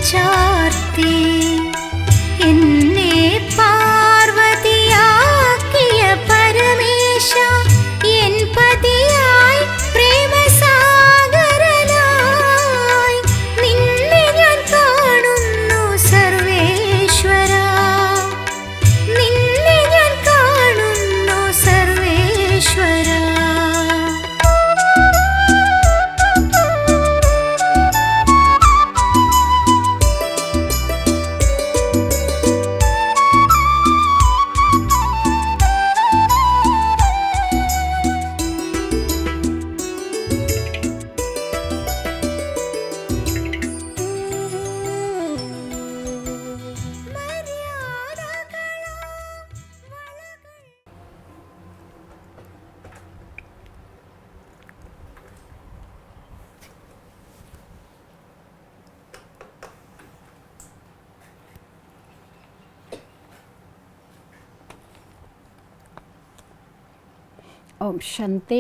ചാർത്തി എന്നെ പാർവതിയാക്കിയ പരമേശ എൻ പതിയായി പ്രേമസാഗരനായി നിന്നെ ഞാൻ കാണുന്നു സർവേശ്വര നിന്നെ ഞാൻ കാണുന്നു സർവേശ്വര ओम शांति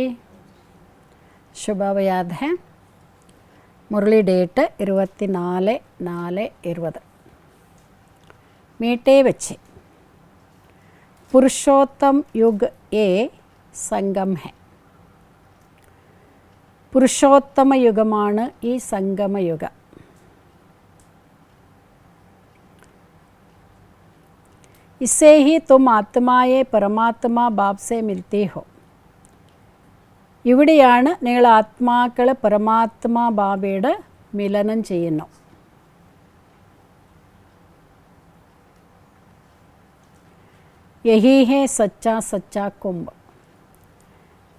शुभ याद है मुरली डेट 24/4/20 मीटे बच्चे पुरुषोत्तम युग ये संगम है पुरुषोत्तम युगमाणु ई संगम युग इससे ही तुम आत्माए परमात्मा बाप से मिलती हो ഇവിടെയാണ് നിങ്ങൾ ആത്മാക്കൾ പരമാത്മാ ബാബയുടെ മിലനം ചെയ്യുന്നു. യഹി ഹേ സച്ചാ സച്ചാ കുംഭ്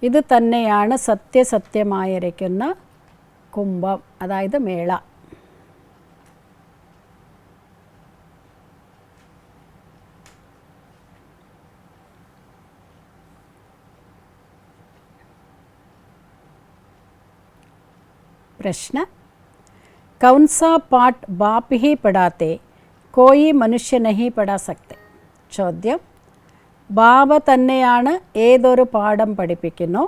ഇത് തന്നെയാണ് സത്യസത്യമായിരിക്കുന്ന കുംഭം അതായത് മേള. प्रश्न कौन सा पाठ बाप ही पढ़ाते कोई मनुष्य नहीं पढ़ा सकते ചോദ്യം ബാബ തന്നെയാണ് ഏതൊരു പാഠം പഠിപ്പിക്കുന്നു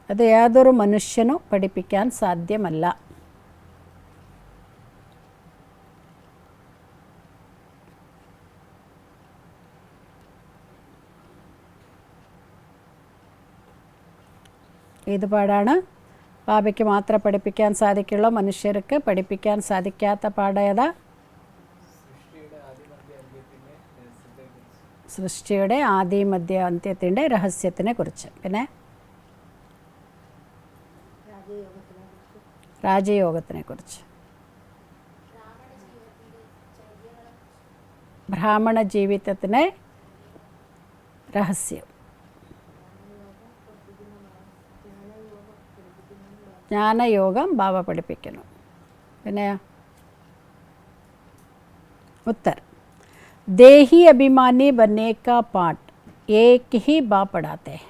അത് യാതൊരു മനുഷ്യനും പഠിപ്പിക്കാൻ സാധ്യമല്ല. ഏത് പാടാണ് ബാബയ്ക്ക് മാത്രം പഠിപ്പിക്കാൻ സാധിക്കുള്ളൂ മനുഷ്യർക്ക് പഠിപ്പിക്കാൻ സാധിക്കാത്ത പാഠം ഏതാ? സൃഷ്ടിയുടെ ആദി മധ്യ അന്ത്യത്തിൻ്റെ രഹസ്യത്തിനെ കുറിച്ച്. പിന്നെ രാജയോഗത്തിനെ കുറിച്ച്, ബ്രാഹ്മണ ജീവിതത്തിൻ്റെ രഹസ്യം, ജ്ഞാനയോഗം ബാബ പഠിപ്പിക്കുന്നു. പിന്നെ उत्तर देही अभिमानी बनने का पाठ एक ही बाप पढ़ाते हैं.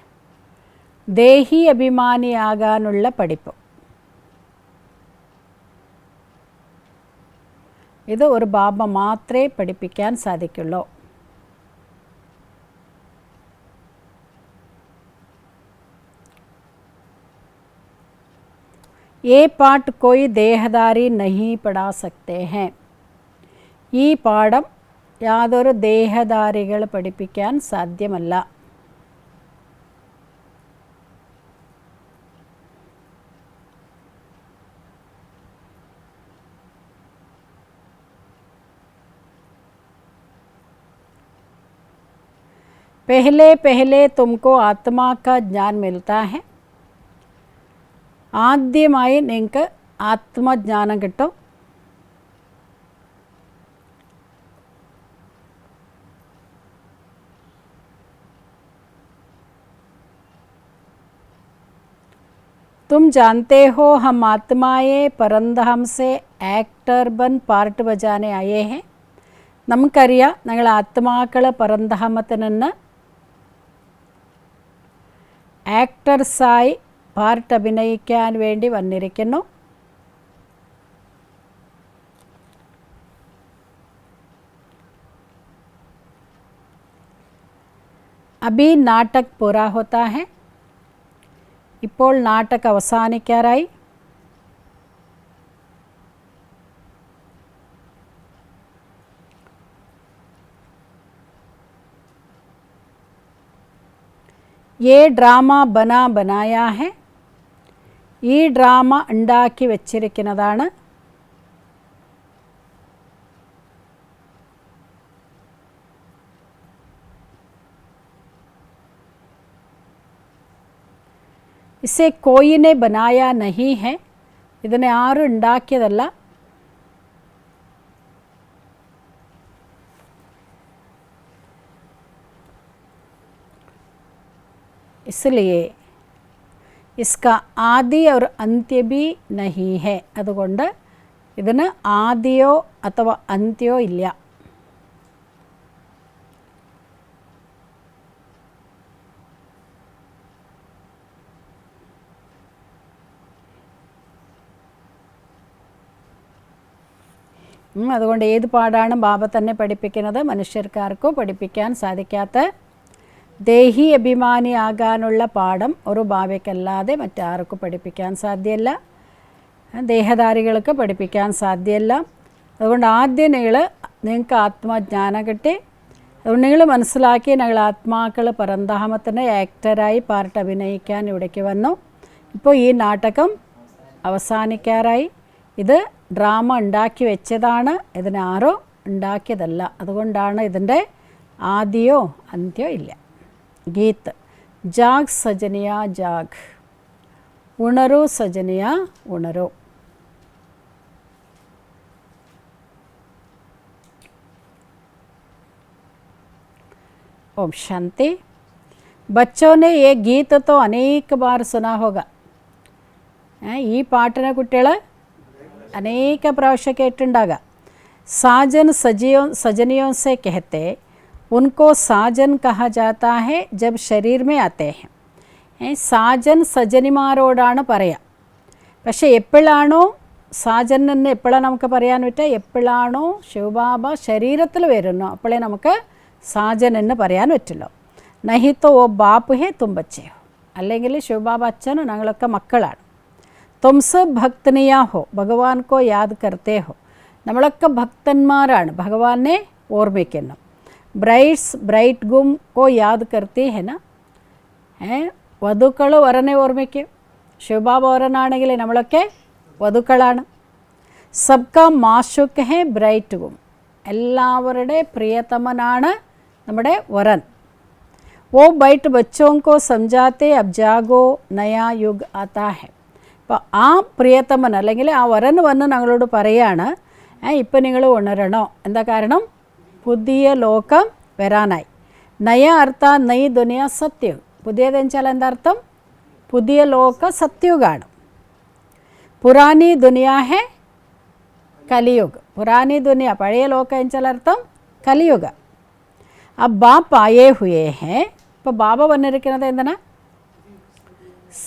ദേഹി അഭിമാനിയാകാനുള്ള പഠിപ്പ് ഇത് ഒരു ബാബ മാത്രമേ പഠിപ്പിക്കാൻ സാധിക്കുള്ളൂ. ये पाठ कोई देहधारी नहीं पढ़ा सकते हैं. ഈ പാഠം യാതൊരു ദേഹധാരികൾ പഠിപ്പിക്കാൻ സാധ്യമല്ല. पहले पहले तुमको आत्मा का ज्ञान मिलता है. ആദ്യമായി നിങ്ങൾക്ക് ആത്മജ്ഞാനം കിട്ടും. तुम जानते हो हम आत्माए परंधाम से एक्टर बन पार्ट बजाने आए हैं. നമുക്കറിയാം ഞങ്ങൾ ആത്മാക്കൾ പരന്ധാമത്തിൽ നിന്ന് ആക്ടർസായി പാർട്ട് അഭിനയിക്കാൻ വേണ്ടി വന്നിരിക്കുന്നു. अभी नाटक पूरा होता है. ഇപ്പോൾ നാടകം അവസാനിക്കാറായി. ये ड्रामा बनाया है. ഈ ഡ്രാമ ഉണ്ടാക്കി വെച്ചിരിക്കുന്നതാണ്. इसे कोई ने बनाया नहीं है. ഇതിനെ ആരും ഉണ്ടാക്കിയതല്ല. इसलिए इसका आदि और अंत्य भी नहीं है. അതുകൊണ്ട് ഇതിന് ആദിയോ അഥവാ അന്ത്യോ ഇല്ല. അതുകൊണ്ട് ഏത് പാഠാണ് ബാബ തന്നെ പഠിപ്പിക്കുന്നത്? മനുഷ്യർക്കാർക്കോ പഠിപ്പിക്കാൻ സാധിക്കാത്ത ദേഹി അഭിമാനിയാകാനുള്ള പാഠം ഒരു ബാബയ്ക്കല്ലാതെ മറ്റാർക്കും പഠിപ്പിക്കാൻ സാധ്യമല്ല. ദേഹധാരികൾക്ക് പഠിപ്പിക്കാൻ സാധ്യമല്ല. അതുകൊണ്ട് ആദ്യം നിങ്ങൾക്ക് ആത്മജ്ഞാനം കിട്ടി. അതുകൊണ്ട് നിങ്ങൾ മനസ്സിലാക്കി ഞങ്ങൾ ആത്മാക്കൾ പരന്ധാമത്തിൻ്റെ ആക്ടറായി പാർട്ട് അഭിനയിക്കാൻ ഇവിടേക്ക് വന്നു. ഇപ്പോൾ ഈ നാടകം അവസാനിക്കാറായി. ഇത് ഡ്രാമ ഉണ്ടാക്കി വെച്ചതാണ്. ഇതിനാരോ ഉണ്ടാക്കിയതല്ല. അതുകൊണ്ടാണ് ഇതിൻ്റെ ആദിയോ അന്ത്യോ ഇല്ല. गीत जाग सजनिया जाग, उणरो सजनिया उणरो. ओम शांति. बच्चों ने ये गीत तो अनेक बार सुना होगा. ഈ പാട്ടിനെ കുട്ടികൾ അനേക പ്രാവശ്യം കേട്ടിട്ടുണ്ടാകാം. साजन सजनियों से कहते, उनको साजन कहा जाता है जब शरीर में आते हैं. സാജൻ സജനിമാരോടാണ് പറയുക. പക്ഷേ എപ്പോഴാണോ സാജൻ എന്ന് എപ്പോഴാണ് നമുക്ക് പറയാൻ പറ്റുക? എപ്പോഴാണോ ശിവബാബ ശരീരത്തിൽ വരുന്നോ അപ്പോഴേ നമുക്ക് സാജൻ എന്ന് പറയാൻ പറ്റുള്ളൂ. നഹിത്തോ ഓ ബാപ്പ് ഹേ തും ബച്ചേ ഹോ. അല്ലെങ്കിൽ ശിവബാബ അച്ഛനും ഞങ്ങളൊക്കെ മക്കളാണ്. തുംസ് ഭക്തനിയാ ഹോ, ഭഗവാൻ കോ യാദ് കർത്തേ ഹോ. നമ്മളൊക്കെ ഭക്തന്മാരാണ്, ഭഗവാനെ ഓർമ്മിക്കുന്നു. ബ്രൈഡ്സ് ബ്രൈഡ് ഗും കോ യാദ് കർത്തി ഹെ ന. വധുക്കൾ വരനെ ഓർമ്മിക്കും. ശിവബാബ വരനാണെങ്കിൽ നമ്മളൊക്കെ വധുക്കളാണ്. സബ്കാ മാഷുക്ക് ഹെ ബ്രൈറ്റ് ഗും. എല്ലാവരുടെ പ്രിയതമനാണ് നമ്മുടെ വരൻ. वो बैठ बच्चों को समझाते अब जागो नया युग आता है. അപ്പോൾ ആ പ്രിയതമൻ അല്ലെങ്കിൽ ആ വരൻ വന്ന് ഞങ്ങളോട് പറയാണ്, ഇപ്പം നിങ്ങൾ ഉണരണോ. എന്താ കാരണം? പുതിയ ലോകം വരാനായി. നയ അർത്ഥ നയി ദുനിയ സത്യയുഗ്. പുതിയതെന്ന് വെച്ചാൽ എന്താ അർത്ഥം? പുതിയ ലോക സത്യയുഗാണ്. പുരാനി ദുനിയ ഹെ കലിയുഗ്. പുരാനി ദുനിയ പഴയ ലോകം എന്ന് വെച്ചാൽ അർത്ഥം കലിയുഗ. अब बाप आए हुए हैं. ഇപ്പോൾ ബാബ വന്നിരിക്കുന്നത് എന്താണ്?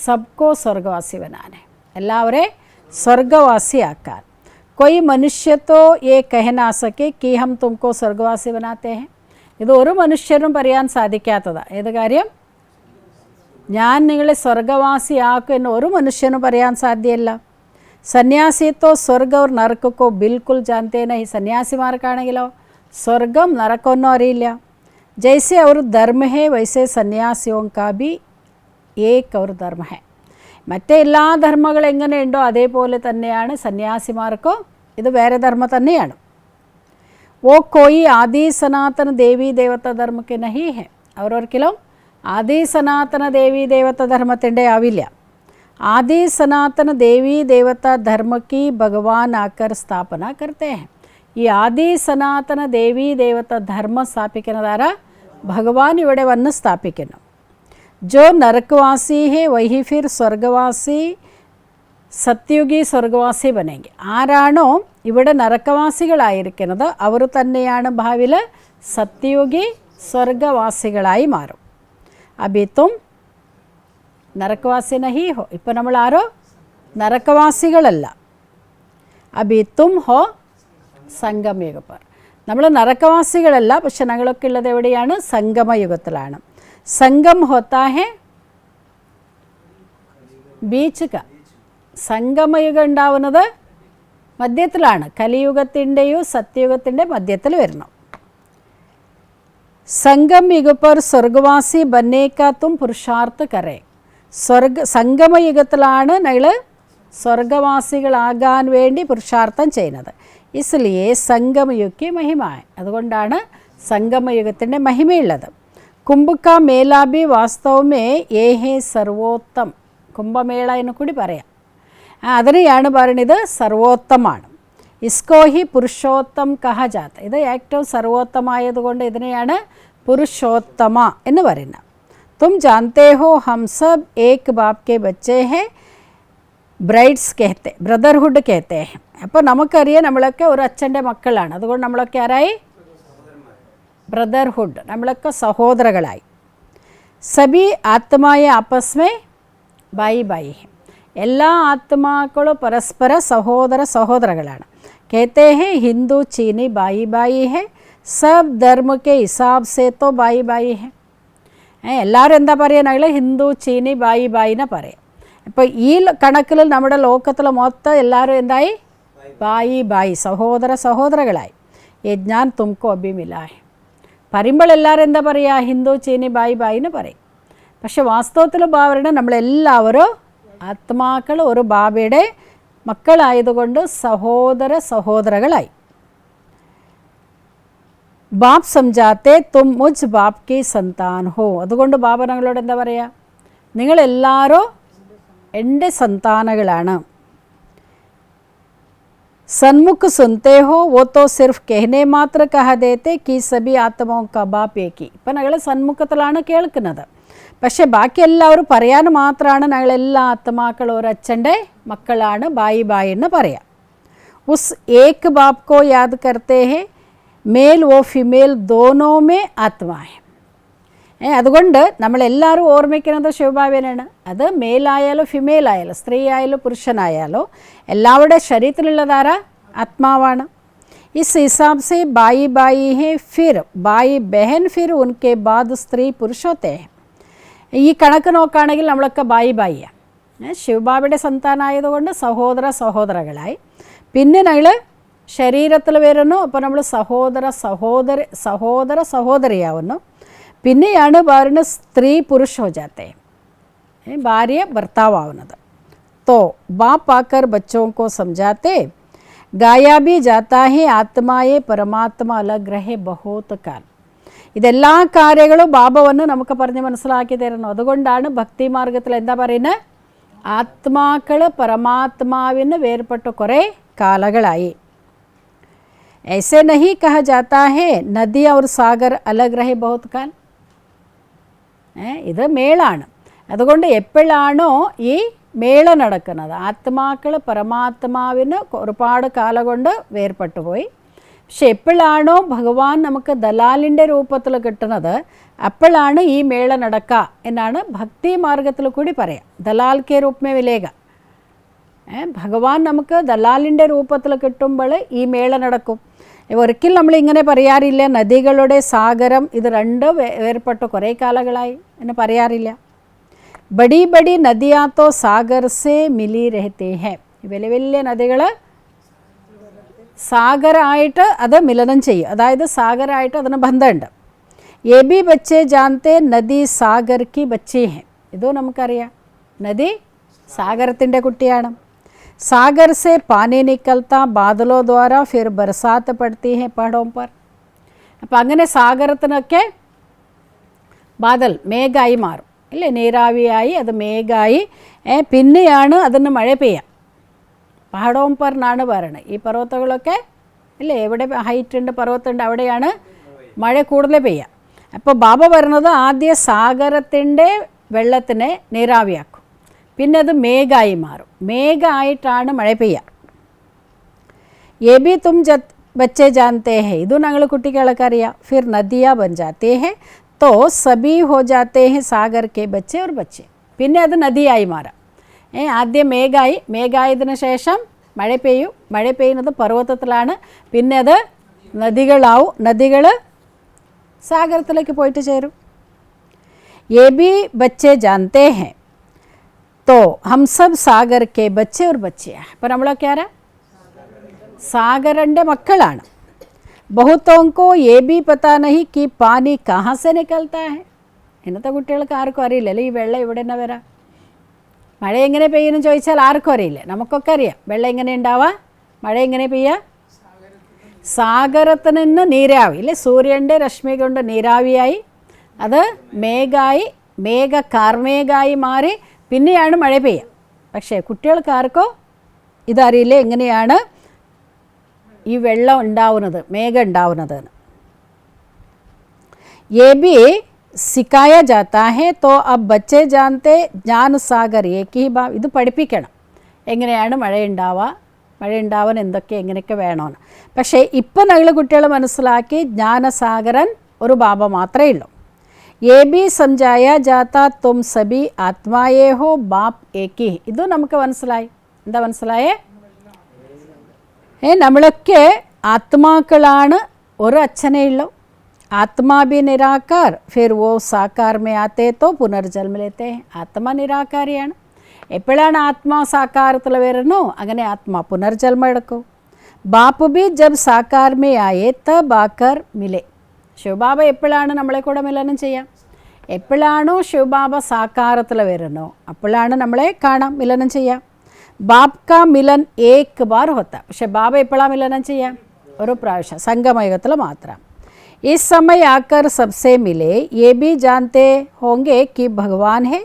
സബ്കോ സ്വർഗവാസി ബനാനെ, എല്ലാവരെയും സ്വർഗവാസിയാക്കാൻ. कोई मनुष्य तो ये कह ना सके कि हम तुमको स्वर्गवासी बनाते हैं. ഇത് ഒരു മനുഷ്യരും പറയാൻ സാധിക്കാത്തതാണ്. ഏത് കാര്യം? ഞാൻ നിങ്ങളെ സ്വർഗവാസിയാക്കും എന്ന് ഒരു മനുഷ്യനും പറയാൻ സാധ്യമല്ല. സന്യാസി തോ സ്വർഗ और नरक को बिल्कुल जानते नहीं. സന്യാസിമാർക്കാണെങ്കിലോ സ്വർഗം നരകമൊന്നും അറിയില്ല. जैसे और धर्म है वैसे സന്യാസിयों का भी एक और धर्म है. മറ്റേ എല്ലാ ധർമ്മങ്ങൾ എങ്ങനെയുണ്ടോ അതേപോലെ തന്നെയാണ് സന്യാസിമാർക്കോ ഇത് വേറെ ധർമ്മം തന്നെയാണ്. वो कोई आदि सनातन देवी देवता धर्म के नहीं है. അവരൊരിക്കലും ആദി സനാതന ദേവി ദേവത ധർമ്മത്തിൻ്റെ ആവില്ല. आदि सनातन देवी देवता धर्म की भगवान आकर स्थापना करते हैं. ഈ ആദി സനാതന ദേവി ദേവത ധർമ്മം സ്ഥാപിക്കുന്നതാരാ? ഭഗവാൻ ഇവിടെ വന്ന് സ്ഥാപിക്കുന്നു. जो नरकवासी है वही फिर स्वर्गवासी സത്യുഗി സ്വർഗവാസി ബനെങ്കി. ആരാണോ ഇവിടെ നരകവാസികളായിരിക്കുന്നത് അവർ തന്നെയാണ് ഭാവിയിൽ സത്യുഗി സ്വർഗവാസികളായി മാറും. അബിത്തും നരകവാസി നഹി ഹോ. ഇപ്പോൾ നമ്മൾ ആരോ നരകവാസികളല്ല. അബിത്തും ഹോ സംഗമയുഗ പർ. നമ്മൾ നരകവാസികളല്ല, പക്ഷെ ഞങ്ങളൊക്കെ ഉള്ളത് എവിടെയാണ്? സംഗമയുഗത്തിലാണ്. संगम होता है ബീച്ച് ക സംഗമയുഗം ഉണ്ടാവുന്നത് മധ്യത്തിലാണ്. കലിയുഗത്തിൻ്റെയും സത്യയുഗത്തിൻ്റെ മധ്യത്തിൽ വരണം. സംഗം യുഗ पर സ്വർഗവാസി बनने का तुम പുരുഷാർത്ഥ കരേ. സംഗമയുഗത്തിലാണ് ഞങ്ങൾ സ്വർഗവാസികളാകാൻ വേണ്ടി പുരുഷാർത്ഥം ചെയ്യുന്നത്. ഇസ്ലിയെ സംഗമയുഗി മഹിമായ, അതുകൊണ്ടാണ് സംഗമയുഗത്തിൻ്റെ മഹിമയുള്ളത്. കുംഭക മേലാബി വാസ്തവമേ ഏഹേ സർവോത്തം. കുംഭമേള എന്ന് കൂടി പറയാം. അതിനെയാണ് പറയുന്നത് സർവോത്തമാണ്. ഇസ്കോ ഹി പുരുഷോത്തം കഹ ജാത. ഇത് ഏറ്റവും സർവോത്തമായതുകൊണ്ട് ഇതിനെയാണ് പുരുഷോത്തമ എന്ന് പറയുന്നത്. തും ജാനത്തെ ഹോ ഹം സബ് ഏക് ബാപ് കെ ബच्चे ഹെ ബ്രൈഡ്സ് കehte ബ്രദർഹുഡ് കehte ഹെ. അപ്പോൾ നമുക്കറിയാം നമ്മളൊക്കെ ഒരു അച്ഛൻ്റെ മക്കളാണ്. അതുകൊണ്ട് നമ്മളൊക്കെ ആരായി? ബ്രദർഹുഡ്, നമ്മളൊക്കെ സഹോദരങ്ങളായി. സബി ആത്മായ ആപ്പസ്മേ ബായി ബായി ഹെ. എല്ലാ ആത്മാക്കളും പരസ്പര സഹോദരങ്ങളാണ്. कहते हैं हिंदू चीनी बाई बाई है, सब धर्म के हिसाब से तो बाई बाई है. എല്ലാവരും എന്താ പറയുക? ഞങ്ങൾ ഹിന്ദു ചീനി ബായി ബായിനെ പറയാം. അപ്പോൾ ഈ കണക്കിൽ നമ്മുടെ ലോകത്തിൽ മൊത്തം എല്ലാവരും എന്തായി? ബായി ബായി, സഹോദരങ്ങളായി. യജ്ഞാൻ തുമക്കോ അഭി മിലാഹ്. പറയുമ്പോൾ എല്ലാവരും എന്താ പറയുക? ഹിന്ദു ചീനി ബായി ബായിന്ന് പറയും. പക്ഷെ വാസ്തവത്തിൽ ഭാവന നമ്മളെല്ലാവരും ആത്മാക്കൾ ഒരു ബാബയുടെ മക്കളായതുകൊണ്ട് സഹോദരങ്ങളായി. ബാപ് സംജാത്തെ തും മുജ് ബാപ് കി സന്താൻ ഹോ. അതുകൊണ്ട് ബാബ ഞങ്ങളോട് എന്താ പറയുക? നിങ്ങളെല്ലാവരും എൻ്റെ സന്താനങ്ങളാണ്. സന്മുഖ് സുനത്തെ ഹോ വോ തോ സിർഫ് കെഹ്നെ മാത്ര കഹ ദേത്തെ കി സബി ആത്മാओं का बाप एक ही. ഇപ്പം ഞങ്ങൾ സന്മുഖത്തിലാണ് കേൾക്കുന്നത്. പക്ഷെ ബാക്കി എല്ലാവരും പറയാൻ മാത്രമാണ് ഞങ്ങളെല്ലാ ആത്മാക്കളും ഒരച്ഛൻ്റെ മക്കളാണ്, ബായി ബായി എന്ന് പറയാം. ഉസ് ഏക് ബാപ് കോ യാദ് കർത്തേ ഹെ മേൽ ഓ ഫിമേൽ ദോനോമേ ആത്മാഹെ. അതുകൊണ്ട് നമ്മളെല്ലാവരും ഓർമ്മിക്കുന്നത് ശിവബാബേനാണ്. അത് മേലായാലോ ഫിമേൽ ആയാലോ സ്ത്രീ ആയാലോ പുരുഷനായാലോ എല്ലാവരുടെ ശരീരത്തിലുള്ളതാരാ? ആത്മാവാണ്. इस हिसाब से बाई बाई है, फिर बाई बहन, फिर उनके बाद स्त्री पुरुष होते हैं. ഈ കണക്ക് നോക്കുകയാണെങ്കിൽ നമ്മളൊക്കെ ബായി ബായിയാണ്. ശിവബാബയുടെ സന്താനമായതുകൊണ്ട് സഹോദരങ്ങളായി. പിന്നെ ഞങ്ങൾ ശരീരത്തിൽ വരുന്നു. അപ്പോൾ നമ്മൾ സഹോദരിയാവുന്നു. പിന്നെയാണ് പറയുന്നത് സ്ത്രീ പുരുഷ ഹോ ജാത്തെ, ഭാര്യ ഭർത്താവുന്നത്. तो बाप आकर बच्चों को समझाते गाया भी जाता है आत्माए परमात्मा अलग रहे बहुत काल. ഇതെല്ലാ കാര്യങ്ങളും ബാബ വന്ന് നമുക്ക് പറഞ്ഞ് മനസ്സിലാക്കി തരുന്നു. അതുകൊണ്ടാണ് ഭക്തി മാർഗത്തിൽ എന്താ പറയുന്നത്? ആത്മാക്കൾ പരമാത്മാവിന് വേർപെട്ട് കുറേ കാലങ്ങളായി. ऐसे नहीं कहा जाता है नदी और सागर अलग रहे बहुत काल. ഇത് മേളാണ്. അതുകൊണ്ട് എപ്പോഴാണോ ഈ മേള നടക്കുന്നത്, ആത്മാക്കൾ പരമാത്മാവിന് ഒരുപാട് കാലം കൊണ്ട് വേർപെട്ടു പോയി. പക്ഷെ എപ്പോഴാണോ ഭഗവാൻ നമുക്ക് ദലാലിൻ്റെ രൂപത്തിൽ കിട്ടുന്നത് അപ്പോഴാണ് ഈ മേള നടക്കുക എന്നാണ് ഭക്തി മാർഗത്തിൽ കൂടി പറയാം. ദലാൽ കെ രൂപമേ വിലേക. ഭഗവാൻ നമുക്ക് ദലാലിൻ്റെ രൂപത്തിൽ കിട്ടുമ്പോൾ ഈ മേള നടക്കും. ഒരിക്കലും നമ്മളിങ്ങനെ പറയാറില്ല നദികളുടെ സാഗരം ഇത് രണ്ട് വേർപെട്ട് കുറേ കാലങ്ങളായി എന്ന് പറയാറില്ല. ബഡി ബഡി നദിയാ തോ സാഗർ സേ മിലി രഹത്തെ ഹെ. വലിയ വലിയ നദികൾ സാഗരമായിട്ട് അത് മിലനം ചെയ്യും, അതായത് സാഗരമായിട്ട് അതിന് ബന്ധമുണ്ട്. എ ബി ബच्चे ജാനത്തെ നദി സാഗർ കി ബच्ची ഹെ. ഇതും നമുക്കറിയാം, നദി സാഗരത്തിൻ്റെ കുട്ടിയാണ്. सागर से पानी निकलता बादलों द्वारा फिर बरसात पड़ती है पहाड़ों पर. അപ്പം അങ്ങനെ സാഗരത്തിനൊക്കെ ബാദൽ മേഘായി മാറും അല്ലേ, നീരാവിയായി അത് മേഘായി പിന്നെയാണ് അതിന് മഴ പെയ്യുക. പഹാടോം പർ എന്നാണ് പറയുന്നത്. ഈ പർവ്വതങ്ങളൊക്കെ അല്ലേ, എവിടെ ഹൈറ്റ് ഉണ്ട് പർവ്വതമുണ്ട് അവിടെയാണ് മഴ കൂടുതൽ പെയ്യുക. അപ്പോൾ ബാബ പറയുന്നത് ആദ്യം സാഗരത്തിൻ്റെ വെള്ളത്തിനെ നീരാവിയാക്കും, പിന്നെ അത് മേഘായി മാറും, മേഘമായിട്ടാണ് മഴ പെയ്യുക. ये भी तुम बच्चे जानते हैं. ഇതും ഞങ്ങൾ കുട്ടികളൊക്കെ അറിയാം. फिर नदियाँ बन जाते हैं तो सभी हो जाते हैं सागर के बच्चे और बच्चे. പിന്നെ അത് നദിയായി മാറാം. ആദ്യം മേഘായതിനു ശേഷം മഴ പെയ്യും, മഴ പെയ്യുന്നത് പർവ്വതത്തിലാണ്, പിന്നെ അത് നദികളാവും, നദികൾ സാഗരത്തിലേക്ക് പോയിട്ട് ചേരും. ये भी बच्चे जानते हैं तो हम सब सागर के बच्चे और बच्चियाँ അപ്പോൾ നമ്മളൊക്കെ ആരാ സാഗരൻ്റെ മക്കളാണ് बहुतों को ये भी पता नहीं कि पानी कहाँ से निकलता है ഇന്നത്തെ കുട്ടികൾക്ക് ആർക്കും അറിയില്ലല്ലോ ഈ വെള്ളം ഇവിടെ നിന്ന് വരാം മഴ എങ്ങനെ പെയ്യുന്നു ചോദിച്ചാൽ ആർക്കും അറിയില്ല നമുക്കൊക്കെ അറിയാം വെള്ളം എങ്ങനെ ഉണ്ടാവുക മഴ എങ്ങനെ പെയ്യുക സാഗരത്തിൽ നിന്ന് നീരാവി അല്ലേ സൂര്യൻ്റെ രശ്മി കൊണ്ട് നീരാവിയായി അത് കാർമേഘായി മാറി പിന്നെയാണ് മഴ പെയ്യുക പക്ഷേ കുട്ടികൾക്ക് ആർക്കോ ഇതറിയില്ല എങ്ങനെയാണ് ഈ വെള്ളം ഉണ്ടാവുന്നത് മേഘം ഉണ്ടാവുന്നത് ये भी सिखाया जाता है तो अब बच्चे जानते ज्ञान सागर एक ही भाव ഇത് പഠിപ്പിക്കണം എങ്ങനെയാണ് മഴ ഉണ്ടാവാൻ എന്തൊക്കെ എങ്ങനെയൊക്കെ വേണമെന്ന് പക്ഷേ ഇപ്പം ഞങ്ങൾ കുട്ടികൾ മനസ്സിലാക്കി ജ്ഞാനസാഗരൻ ഒരു ബാബ മാത്രമേ ഉള്ളൂ ये भी समझाया जाता तुम सभी आत्माए हो बाप एक ही ഇത് നമുക്ക് മനസ്സിലായി എന്താ മനസ്സിലായേ നമ്മളൊക്കെ ആത്മാക്കളാണ് ഒരു അച്ഛനേ ഉള്ളൂ आत्मा भी निराकार फिर वो साकार में आते तो पुनर्जन्म लेते हैं आत्मा निराकारिയാണ് എപ്പോഴാണ് ആത്മാ സാകാരത്തിൽ വരുന്നോ അങ്ങനെ ആത്മാ പുനർജന്മം എടുക്കും ബാപ്പ് भी जब साकार में आए तब आकर मिले ശിവബാബ എപ്പോഴാണ് നമ്മളെ കൂടെ മിലനം ചെയ്യാം എപ്പോഴാണോ ശിവബാബ സാകാരത്തിൽ വരുന്നോ അപ്പോഴാണ് നമ്മളെ കാണാം മിലനം ചെയ്യാം ബാപ്പ് കാ മിലൻ ഏക് ബാർ ഹോത്ത പക്ഷെ ബാബ എപ്പോഴാണ് മിലനം ചെയ്യാം ഒരു പ്രാവശ്യം സംഗമയുഗത്തിൽ മാത്രം इस समय आकर सबसे मिले ये भी जानते होंगे कि भगवान है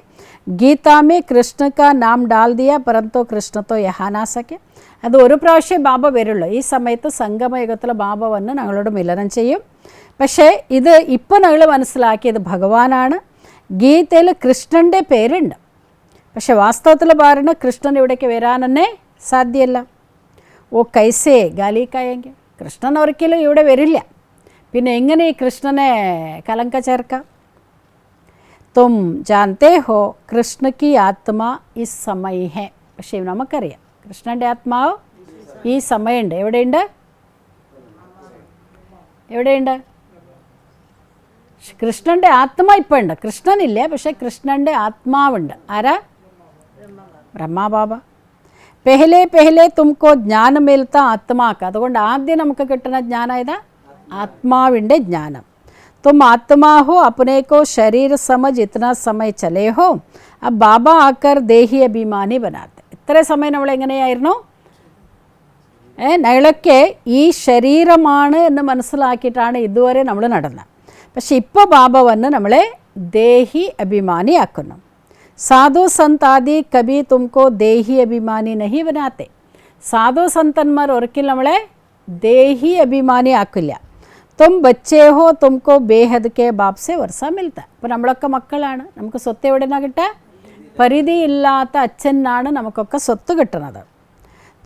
गीता में कृष्ण का नाम डाल दिया परंतु कृष्ण तो यहाँ ना सके അത് ഒരു പ്രാവശ്യം ബാബ വരുള്ളൂ ഈ സമയത്ത് സംഗമയുഗത്തിൽ ബാബ വന്ന് ഞങ്ങളോട് മിലനം ചെയ്യും പക്ഷേ ഇത് ഇപ്പോൾ ഞങ്ങൾ മനസ്സിലാക്കിയത് ഭഗവാനാണ് ഗീതയിൽ കൃഷ്ണൻ്റെ പേരുണ്ട് പക്ഷെ വാസ്തവത്തിൽ പറഞ്ഞ കൃഷ്ണൻ ഇവിടേക്ക് വരാൻ തന്നെ സാധ്യമല്ല ഓ കൈസേ ഗാലിക്കായെങ്കിൽ കൃഷ്ണൻ ഒരിക്കലും ഇവിടെ വരില്ല പിന്നെ എങ്ങനെ ഈ കൃഷ്ണനെ കലങ്ക ചേർക്കാം തും ജാനത്തെ ഹോ കൃഷ്ണ കി ആത്മാ ഈ സമയ ഹേ പക്ഷേ നമുക്കറിയാം കൃഷ്ണൻ്റെ ആത്മാവ് ഈ സമയമുണ്ട് എവിടെയുണ്ട് കൃഷ്ണൻ്റെ ആത്മാ ഇപ്പം ഉണ്ട് കൃഷ്ണനില്ല പക്ഷേ കൃഷ്ണൻ്റെ ആത്മാവുണ്ട് ആരാ ബ്രഹ്മാ ബാബ പെഹലെ തുമക്കോ ജ്ഞാനം മിൽത്ത ആത്മാക്ക് അതുകൊണ്ട് ആദ്യം നമുക്ക് കിട്ടുന്ന ജ്ഞാനം ഏതാ ആത്മാവിൻ്റെ ജ്ഞാനം तुम आत्मा हो अपने को शरीर समझ इतना समय चले हो अब बाबा आकर देही अभिमानी बनाते ഇത്ര സമയം നമ്മൾ എങ്ങനെയായിരുന്നു ഞങ്ങളൊക്കെ ഈ ശരീരമാണ് എന്ന് മനസ്സിലാക്കിയിട്ടാണ് ഇതുവരെ നമ്മൾ നടന്നത് പക്ഷെ ഇപ്പോൾ ബാബ വന്ന് നമ്മളെ ദേഹി അഭിമാനിയാക്കുന്നു സാധു സന്താദി കബി തുമക്കോ ദേഹി അഭിമാനി നഹി ബനാത്തെ സാധു സന്തന്മാർ ഒരിക്കലും നമ്മളെ ദേഹി അഭിമാനി ആക്കില്ല തും ബച്ചേ ഹോ തുമക്കോ ബേഹദ് കെ ബാപ് സെ വർഷ മിൽത്ത അപ്പോൾ നമ്മളൊക്കെ മക്കളാണ് നമുക്ക് സ്വത്ത് എവിടെ നിന്നാണ് കിട്ടുക പരിധിയില്ലാത്ത അച്ഛനാണ് നമുക്കൊക്കെ സ്വത്ത് കിട്ടുന്നത്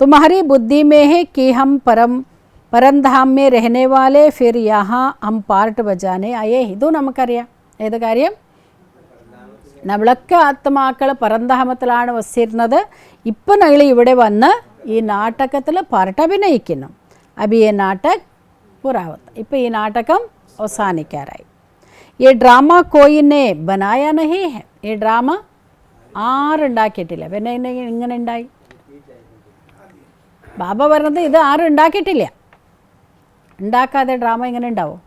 തുമ്ഹാരി ബുദ്ധി മേ ഹെ കി ഹം പരംധാം മേ രഹനെ വാലെ ഫിർ യഹാ ഹം പാർട്ട് ബജാനെ ആയേ ഇതും നമുക്കറിയാം ഏത് കാര്യം നമ്മളൊക്കെ ആത്മാക്കൾ പരംധാമത്തിലാണ് വസിരുന്നത് ഇപ്പം ഞങ്ങൾ ഇവിടെ വന്ന് ഈ നാടകത്തിൽ പാർട്ട് അഭിനയിക്കുന്നു അബി ഈ നാടക് പുറാവത്ത് ഇപ്പോൾ ഈ നാടകം അവസാനിക്കാറായി ഈ ഡ്രാമ കോയിനെ ബനായ നഹി ഹെ ഈ ഡ്രാമ ആരുണ്ടാക്കിയിട്ടില്ല പിന്നെ ഇങ്ങനെ ഉണ്ടായി ബാബ പറഞ്ഞത് ഇത് ആരും ഉണ്ടാക്കിയിട്ടില്ല ഉണ്ടാക്കാതെ ഡ്രാമ ഇങ്ങനെ ഉണ്ടാവും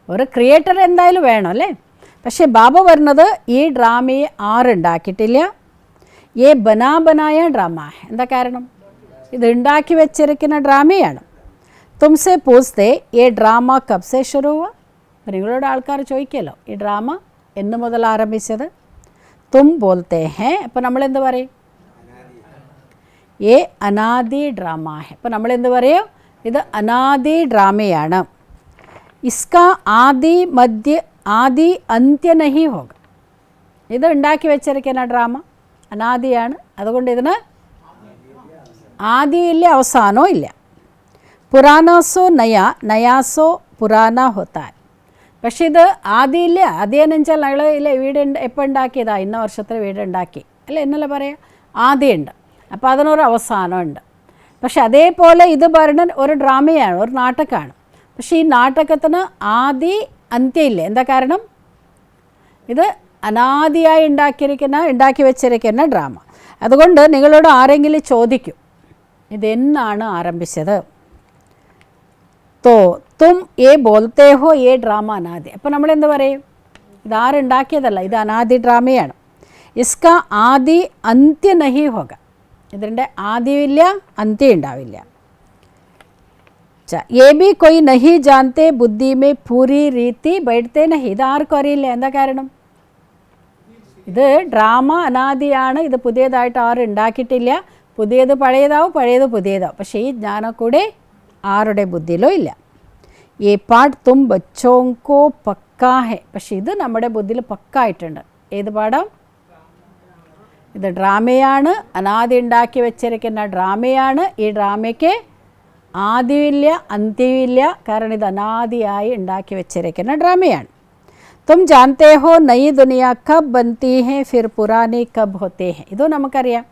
ഒരു ക്രിയേറ്റർ എന്തായാലും വേണം അല്ലേ പക്ഷേ ബാബ പറഞ്ഞത് ഈ ഡ്രാമയെ ആരുണ്ടാക്കിയിട്ടില്ല ഏ ബനായ ഡ്രാമ എന്താ കാരണം ഇത് ഉണ്ടാക്കി വെച്ചിരിക്കുന്ന ഡ്രാമയാണ് തുംസെ പൂസ്തേ ഈ ഡ്രാമ കബ്സെ ശുരു ഹുവ നിങ്ങളോട് ആൾക്കാർ ചോദിക്കുമല്ലോ ഈ ഡ്രാമ എന്ന് മുതൽ ആരംഭിച്ചത് തും ബോൾത്തെ ഹേ അപ്പോൾ നമ്മളെന്ത് പറയും ഏ അനാദി ഡ്രാമ ഹെ അപ്പോൾ നമ്മളെന്ത് പറയും ഇത് അനാദി ഡ്രാമയാണ് ഇസ്ക ആദി അന്ത്യ നഹി ഹോഗ ഇത് ഉണ്ടാക്കി വെച്ചിരിക്കുന്ന ഡ്രാമ അനാദിയാണ് അതുകൊണ്ട് ഇതിന് ആദിയില്ല അവസാനവും ഇല്ല പുരാനസോ നയാസോ പുരാന ഹോത്താൻ പക്ഷേ ഇത് ആദിയില്ല ആദ്യമെന്ന് വെച്ചാൽ ഞങ്ങൾ വീട് എപ്പോൾ ഉണ്ടാക്കിയതാ ഇന്ന വർഷത്തിൽ വീട് ഉണ്ടാക്കി അല്ല എന്നല്ല പറയാം ആദ്യമുണ്ട് അപ്പോൾ അതിനൊരു അവസാനമുണ്ട് പക്ഷെ അതേപോലെ ഇത് പറഞ്ഞ ഒരു ഡ്രാമയാണ് ഒരു നാടകമാണ് പക്ഷേ ഈ നാടകത്തിന് ആദി അന്ത്യമില്ല എന്താ കാരണം ഇത് അനാദിയായി ഉണ്ടാക്കി വെച്ചിരിക്കുന്ന ഡ്രാമ. അതുകൊണ്ട് നിങ്ങളോട് ആരെങ്കിലും ചോദിക്കും ഇതെന്നാണ് ആരംഭിച്ചത്, തോ തും ഏ ബോൾത്തേ ഹോ ഏ ഡ്രാമ അനാദി. അപ്പോൾ നമ്മളെന്ത് പറയും, ഇതാരുണ്ടാക്കിയതല്ല, ഇത് അനാദി ഡ്രാമയാണ്. ഇസ്ക ആദി അന്ത്യ നഹി ഹോഗ, ഇതിൻ്റെ ആദ്യമില്ല അന്ത്യം ഉണ്ടാവില്ല. ये भी कोई नहीं जानते बुद्धि में पूरी रीति बैठते नहीं. ഇതാർക്കും അറിയില്ല. എന്താ കാരണം? ഇത് ഡ്രാമ അനാദിയാണ്, ഇത് പുതിയതായിട്ട് ആരും ഉണ്ടാക്കിയിട്ടില്ല. പുതിയത് പഴയതാവും, പഴയത് പുതിയതാവും. പക്ഷേ ഈ ജ്ഞാനം കൂടെ ആരുടെ ബുദ്ധിയിലോ ഇല്ല. ഈ പാഠ് തും ബച്ചോങ്കോ പക്കാ ഹെ, പക്ഷേ ഇത് നമ്മുടെ ബുദ്ധിയിൽ പക്കായിട്ടുണ്ട്. ഏത് പാഠം? ഇത് ഡ്രാമയാണ്, അനാദി ഉണ്ടാക്കി വെച്ചിരിക്കുന്ന ഡ്രാമയാണ്. ഈ ഡ്രാമയ്ക്ക് ആദ്യമില്ല അന്ത്യമില്ല, കാരണം ഇത് അനാദിയായി ഉണ്ടാക്കി വെച്ചിരിക്കുന്ന ഡ്രാമയാണ്. തും ജാൻതേ ഹോ നയി ദുനിയ കബ് ബൻതി ഹെ ഫിർ പുരാനി കബ് ഹോത്തേ ഹെ. ഇതും നമുക്കറിയാം.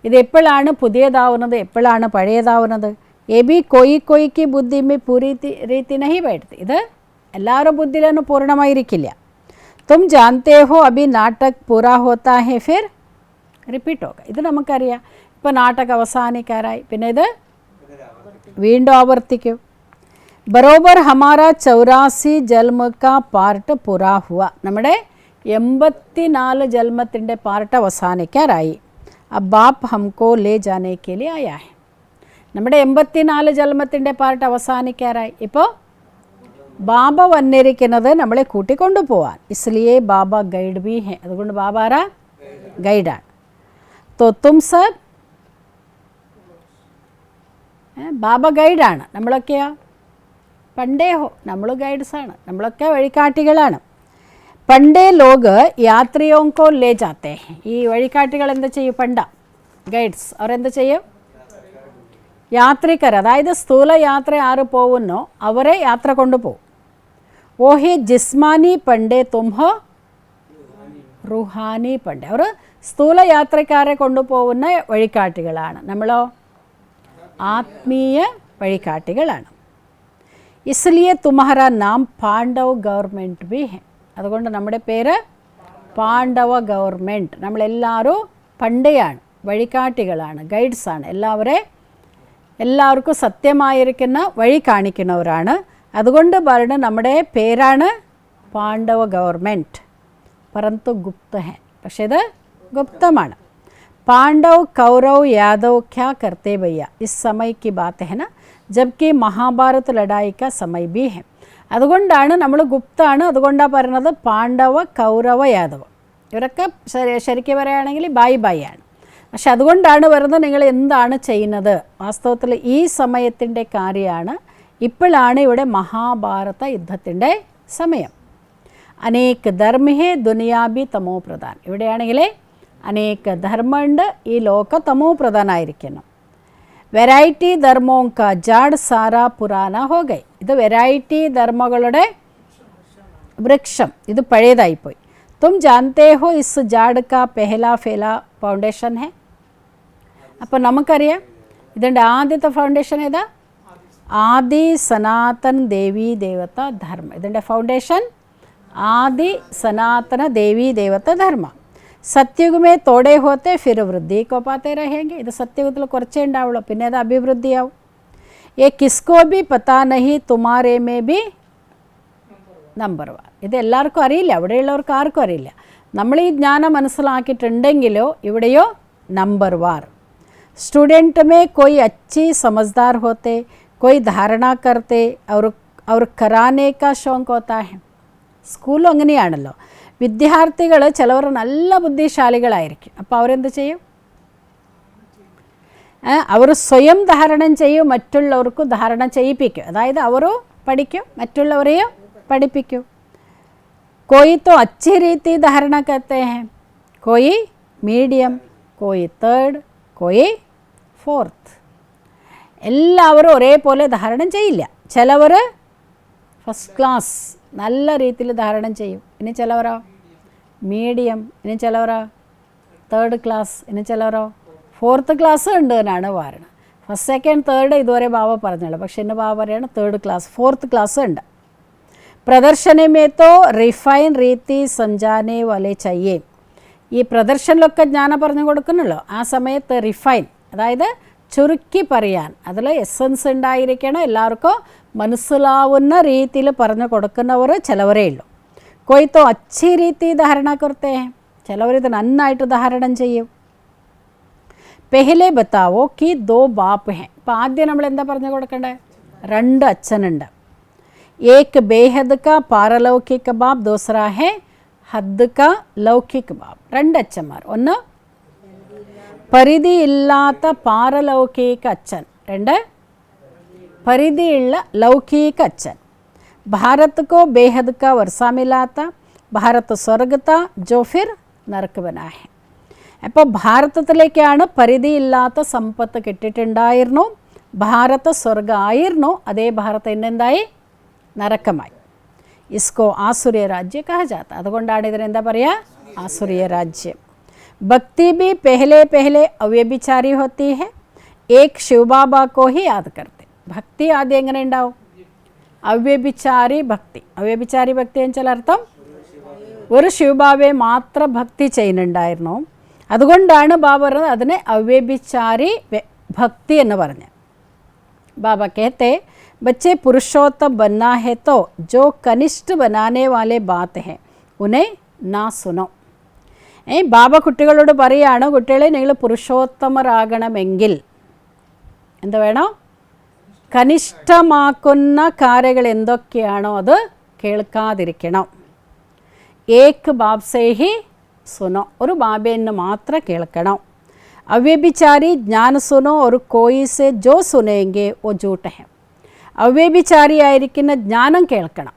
ഇത് എപ്പോഴാണ് പുതിയതാവുന്നത്, എപ്പോഴാണ് പഴയതാവുന്നത്. എ ബി കൊയ്ക്ക് ബുദ്ധി മേ പൂരി രീതി നഹി ബൈഠത്തി, ഇത് എല്ലാവരും ബുദ്ധിയിലൊന്നും പൂർണ്ണമായിരിക്കില്ല. തും ജാൻതേ ഹോ അഭി നാടക് പൂരാ ഹോത്താ ഹെ ഫിർ റിപ്പീറ്റ് ഹോഗ. ഇത് നമുക്കറിയാം. ഇപ്പോൾ നാടകം അവസാനിക്കാറായി, പിന്നെ ഇത് വീണ്ടും ആവർത്തിക്കും. ബറോബർ ഹമാരാ 84 ജന്മ കാ പാർട്ട് പുരാ ഹുവ, നമ്മുടെ 84 ജന്മത്തിൻ്റെ പാർട്ട് അവസാനിക്കാറായി. अब बाप हमको ले जाने के लिए आया है. നമ്മുടെ 84 ജന്മത്തിൻ്റെ പാർട്ട് അവസാനിക്കാറായി. ഇപ്പോൾ ബാബ വന്നിരിക്കുന്നത് നമ്മളെ കൂട്ടിക്കൊണ്ടു പോവാൻ. ഇസ്ലിയെ ബാബ ഗൈഡ് ബി ഹെ, അതുകൊണ്ട് ബാബ ആരാ? ഗൈഡാണ്. तो तुम सब ബാബ ഗൈഡാണ്. നമ്മളൊക്കെയോ പണ്ടേ ഹോ, നമ്മൾ ഗൈഡ്സാണ്, നമ്മളൊക്കെ വഴികാട്ടികളാണ്. പണ്ടേ ലോഗ് യാത്രിയോങ്കോ ലേ ജാത്തേ. ഈ വഴികാട്ടികൾ എന്താ ചെയ്യും? പണ്ട ഗൈഡ്സ് അവരെന്താ ചെയ്യും? യാത്രികർ, അതായത് സ്ഥൂല യാത്ര ആര് പോകുന്നോ അവരെ യാത്ര കൊണ്ടുപോകും. ഓഹി ജിസ്മാനി പണ്ടേ തും ഹോ റുഹാനി പണ്ടേ. അവർ സ്ഥൂല യാത്രക്കാരെ കൊണ്ടുപോകുന്ന വഴികാട്ടികളാണ്. നമ്മളോ ആത്മീയ വഴികാട്ടികളാണ്. ഇസ്ലിയെ തുമ്ഹാരാ നാം പാണ്ഡവ് ഗവൺമെൻറ് ബി ഹെ, അതുകൊണ്ട് നമ്മുടെ പേര് പാണ്ഡവ ഗവൺമെൻറ്. നമ്മളെല്ലാവരും പണ്ടയാണ്, വഴികാട്ടികളാണ്, ഗൈഡ്സാണ്. എല്ലാവർക്കും സത്യമായിരിക്കുന്ന വഴി കാണിക്കുന്നവരാണ്. അതുകൊണ്ട് പറയുന്നത് നമ്മുടെ പേരാണ് പാണ്ഡവ ഗവൺമെൻറ്. പരന്തു ഗുപ്ത ഹെ, പക്ഷേ ഇത് ഗുപ്തമാണ്. पांडव कौरव यादव क्या करते भैया, इस समय की बात है ना, जबकि महाभारत लड़ाई का समय भी है. അതുകൊണ്ടാണ് നമ്മൾ ഗുപ്താണ്, അതുകൊണ്ടാണ് പറയുന്നത് പാണ്ഡവ കൗരവ യാദവ്. ഇവരൊക്കെ ശരിക്കും പറയുകയാണെങ്കിൽ ബൈ ആണ്. പക്ഷെ അതുകൊണ്ടാണ് പറയുന്നത് നിങ്ങൾ എന്താണ് ചെയ്യുന്നത്. വാസ്തവത്തിൽ ഈ സമയത്തിൻ്റെ കാര്യമാണ്, ഇപ്പോഴാണ് ഇവിടെ മഹാഭാരത യുദ്ധത്തിൻ്റെ സമയം. അനേക ധർമ്മഹേ ദുനിയാബി തമോ പ്രധാൻ. ഇവിടെയാണെങ്കിൽ അനേക ധർമ്മമുണ്ട്, ഈ ലോക തമോ പ്രധാനമായിരിക്കുന്നു. വെറൈറ്റി ധർമ്മോങ്ക ജാഡ് സാരാ പുരാന ഹോഗൈ. ഇത് വെറൈറ്റി ധർമ്മങ്ങളുടെ വൃക്ഷം, ഇത് പഴയതായിപ്പോയി. തും ജാൻതേ ഹോ ഇസ് ജാഡ് കാ പെഹല ഫേല ഫൗണ്ടേഷൻ ഹെ. അപ്പോൾ നമുക്കറിയാം ഇതിൻ്റെ ആദ്യത്തെ ഫൗണ്ടേഷൻ ഏതാ? ആദി സനാതൻ ദേവി ദേവത ധർമ്മ. ഇതിൻ്റെ ഫൗണ്ടേഷൻ ആദി സനാതന ദേവി ദേവത ധർമ്മ. സത്യയുഗമേ തോടെ ഹോത്തെ ഫിർ വൃദ്ധി കോ പാത്തെ രഹേങ്കെ. ഇത് സത്യയുഗത്തിൽ കുറച്ചേ ഉണ്ടാവുള്ളൂ, പിന്നെ അത് അഭിവൃദ്ധിയാവും. ये किसको भी पता नहीं तुम्हारे में भी നമ്പർ 1. ഇത് എല്ലാവർക്കും അറിയില്ല, അവിടെയുള്ളവർക്ക് ആർക്കും അറിയില്ല. നമ്മൾ ഈ ജ്ഞാനം മനസ്സിലാക്കിയിട്ടുണ്ടെങ്കിലോ ഇവിടെയോ നമ്പർ 1. स्टूडेंट में कोई अच्छी समझदार होते, कोई धारणा करते और कराने का शौक होता है. സ്കൂളും അങ്ങനെയാണല്ലോ. വിദ്യാർത്ഥികൾ ചിലവർ നല്ല ബുദ്ധിശാലികളായിരിക്കും. അപ്പോൾ അവരെന്ത് ചെയ്യും? അവർ സ്വയം ധാരണം ചെയ്യും, മറ്റുള്ളവർക്കും ധാരണ ചെയ്യിപ്പിക്കും. അതായത് അവരും പഠിക്കും, മറ്റുള്ളവരെയും പഠിപ്പിക്കും. कोई तो अच्छी रीति धारणा करते हैं, कोई मीडियम, कोई തേർഡ്, कोई ഫോർത്ത്. എല്ലാവരും ഒരേപോലെ ധാരണം ചെയ്യില്ല. ചിലവർ ഫസ്റ്റ് ക്ലാസ് നല്ല രീതിയിൽ ധാരണം ചെയ്യും, ഇനി ചിലവരോ മീഡിയം, ഇനി ചിലവരോ തേർഡ് ക്ലാസ്, ഇനി ചിലവരോ ഫോർത്ത് ക്ലാസ് ഉണ്ട് എന്നാണ് പറയുന്നത്. ഫസ്റ്റ് സെക്കൻഡ് തേർഡ് ഇതുവരെ ബാബ പറഞ്ഞുള്ളൂ, പക്ഷേ ഇന്ന് ബാബ പറയാണ് തേർഡ് ക്ലാസ് ഫോർത്ത് ക്ലാസ് ഉണ്ട്. പ്രദർശന में तो റിഫൈൻ രീതി समझाने वाले चाहिए. ഈ പ്രദർശനത്തിലൊക്കെ ജ്ഞാനം പറഞ്ഞു കൊടുക്കണല്ലോ, ആ സമയത്ത് റിഫൈൻ, അതായത് ചുരുക്കി പറയാൻ, അതിൽ എസൻസ് ഉണ്ടായിരിക്കണം, എല്ലാവർക്കും മനസ്സിലാവുന്ന രീതിയിൽ പറഞ്ഞു കൊടുക്കുന്നവർ ചിലവരേ ഉള്ളൂ. कोई तो अच्छी रीति धारणा करते हैं, ചിലവരിത് നന്നായിട്ട് ധാരണം ചെയ്യും. പെഹലെ ബത്താവോ കി ദോ ബാപ്പ് ഹെ. അപ്പോൾ ആദ്യം നമ്മൾ എന്താ പറഞ്ഞു കൊടുക്കേണ്ടത്? 2 അച്ഛനുണ്ട്. एक बेहद का पारलौकिक बाप, दूसरा है हद का लौकिक बाप. 2 അച്ഛന്മാർ. ഒന്ന് പരിധിയില്ലാത്ത പാരലൗകിക അച്ഛൻ, 2 പരിധിയുള്ള ലൗകിക അച്ഛൻ. भारत को बेहद का वर्षा मिला था, भारत स्वर्ग था जो फिर नरक बना है. അപ്പോൾ ഭാരതത്തിലേക്കാണ് പരിധിയില്ലാത്ത സമ്പത്ത് കിട്ടിയിട്ടുണ്ടായിരുന്നു, ഭാരത സ്വർഗമായിരുന്നു, അതേ ഭാരതം ഇന്നെന്തായി? നരക്കമായി. ഇസ്കോ ആസുരിയ രാജ്യ കഹ ജാത്ത. അതുകൊണ്ടാണ് ഇതിനെന്താ പറയുക? ആസുരിയ രാജ്യം. ഭക്തി भी पहले पहले അവ്യഭിചാരി होती है, एक शिव बाबा को ही याद करते. ഭക്തി ആദ്യം എങ്ങനെ ഉണ്ടാവും? അവ്യഭിചാരി ഭക്തി. അവ്യഭിചാരി ഭക്തി എന്ന് വെച്ചാൽ അർത്ഥം ഒരു ശിവബാബയെ മാത്രം ഭക്തി ചെയ്യുന്നുണ്ടായിരുന്നു. അതുകൊണ്ടാണ് ബാബ പറഞ്ഞത് അതിനെ അവ്യഭിചാരി ഭക്തി എന്ന് പറഞ്ഞത്. ബാബ कहते बच्चे पुरुषोत्तम बनना है तो जो कनिष्ठ बनाने वाले बात है उन्हें ना सुनो. ബാബ കുട്ടികളോട് പറയുകയാണ്, കുട്ടികളെ നിങ്ങൾ പുരുഷോത്തമരാകണമെങ്കിൽ എന്താ വേണം? കനിഷ്ഠമാക്കുന്ന കാര്യങ്ങൾ എന്തൊക്കെയാണോ അത് കേൾക്കാതിരിക്കണം. ഏക് ബാബ് സേ ഹി സുനോ, ഒരു ബാബയെന്ന് മാത്രം കേൾക്കണം. അവ്യഭിചാരി ജ്ഞാന സുനോ ഒരു കോയി സെ ജോ സുനേങ്കെ ഓ ജൂട്ട് ഹെ. അവ്യഭിചാരിയായിരിക്കുന്ന ജ്ഞാനം കേൾക്കണം.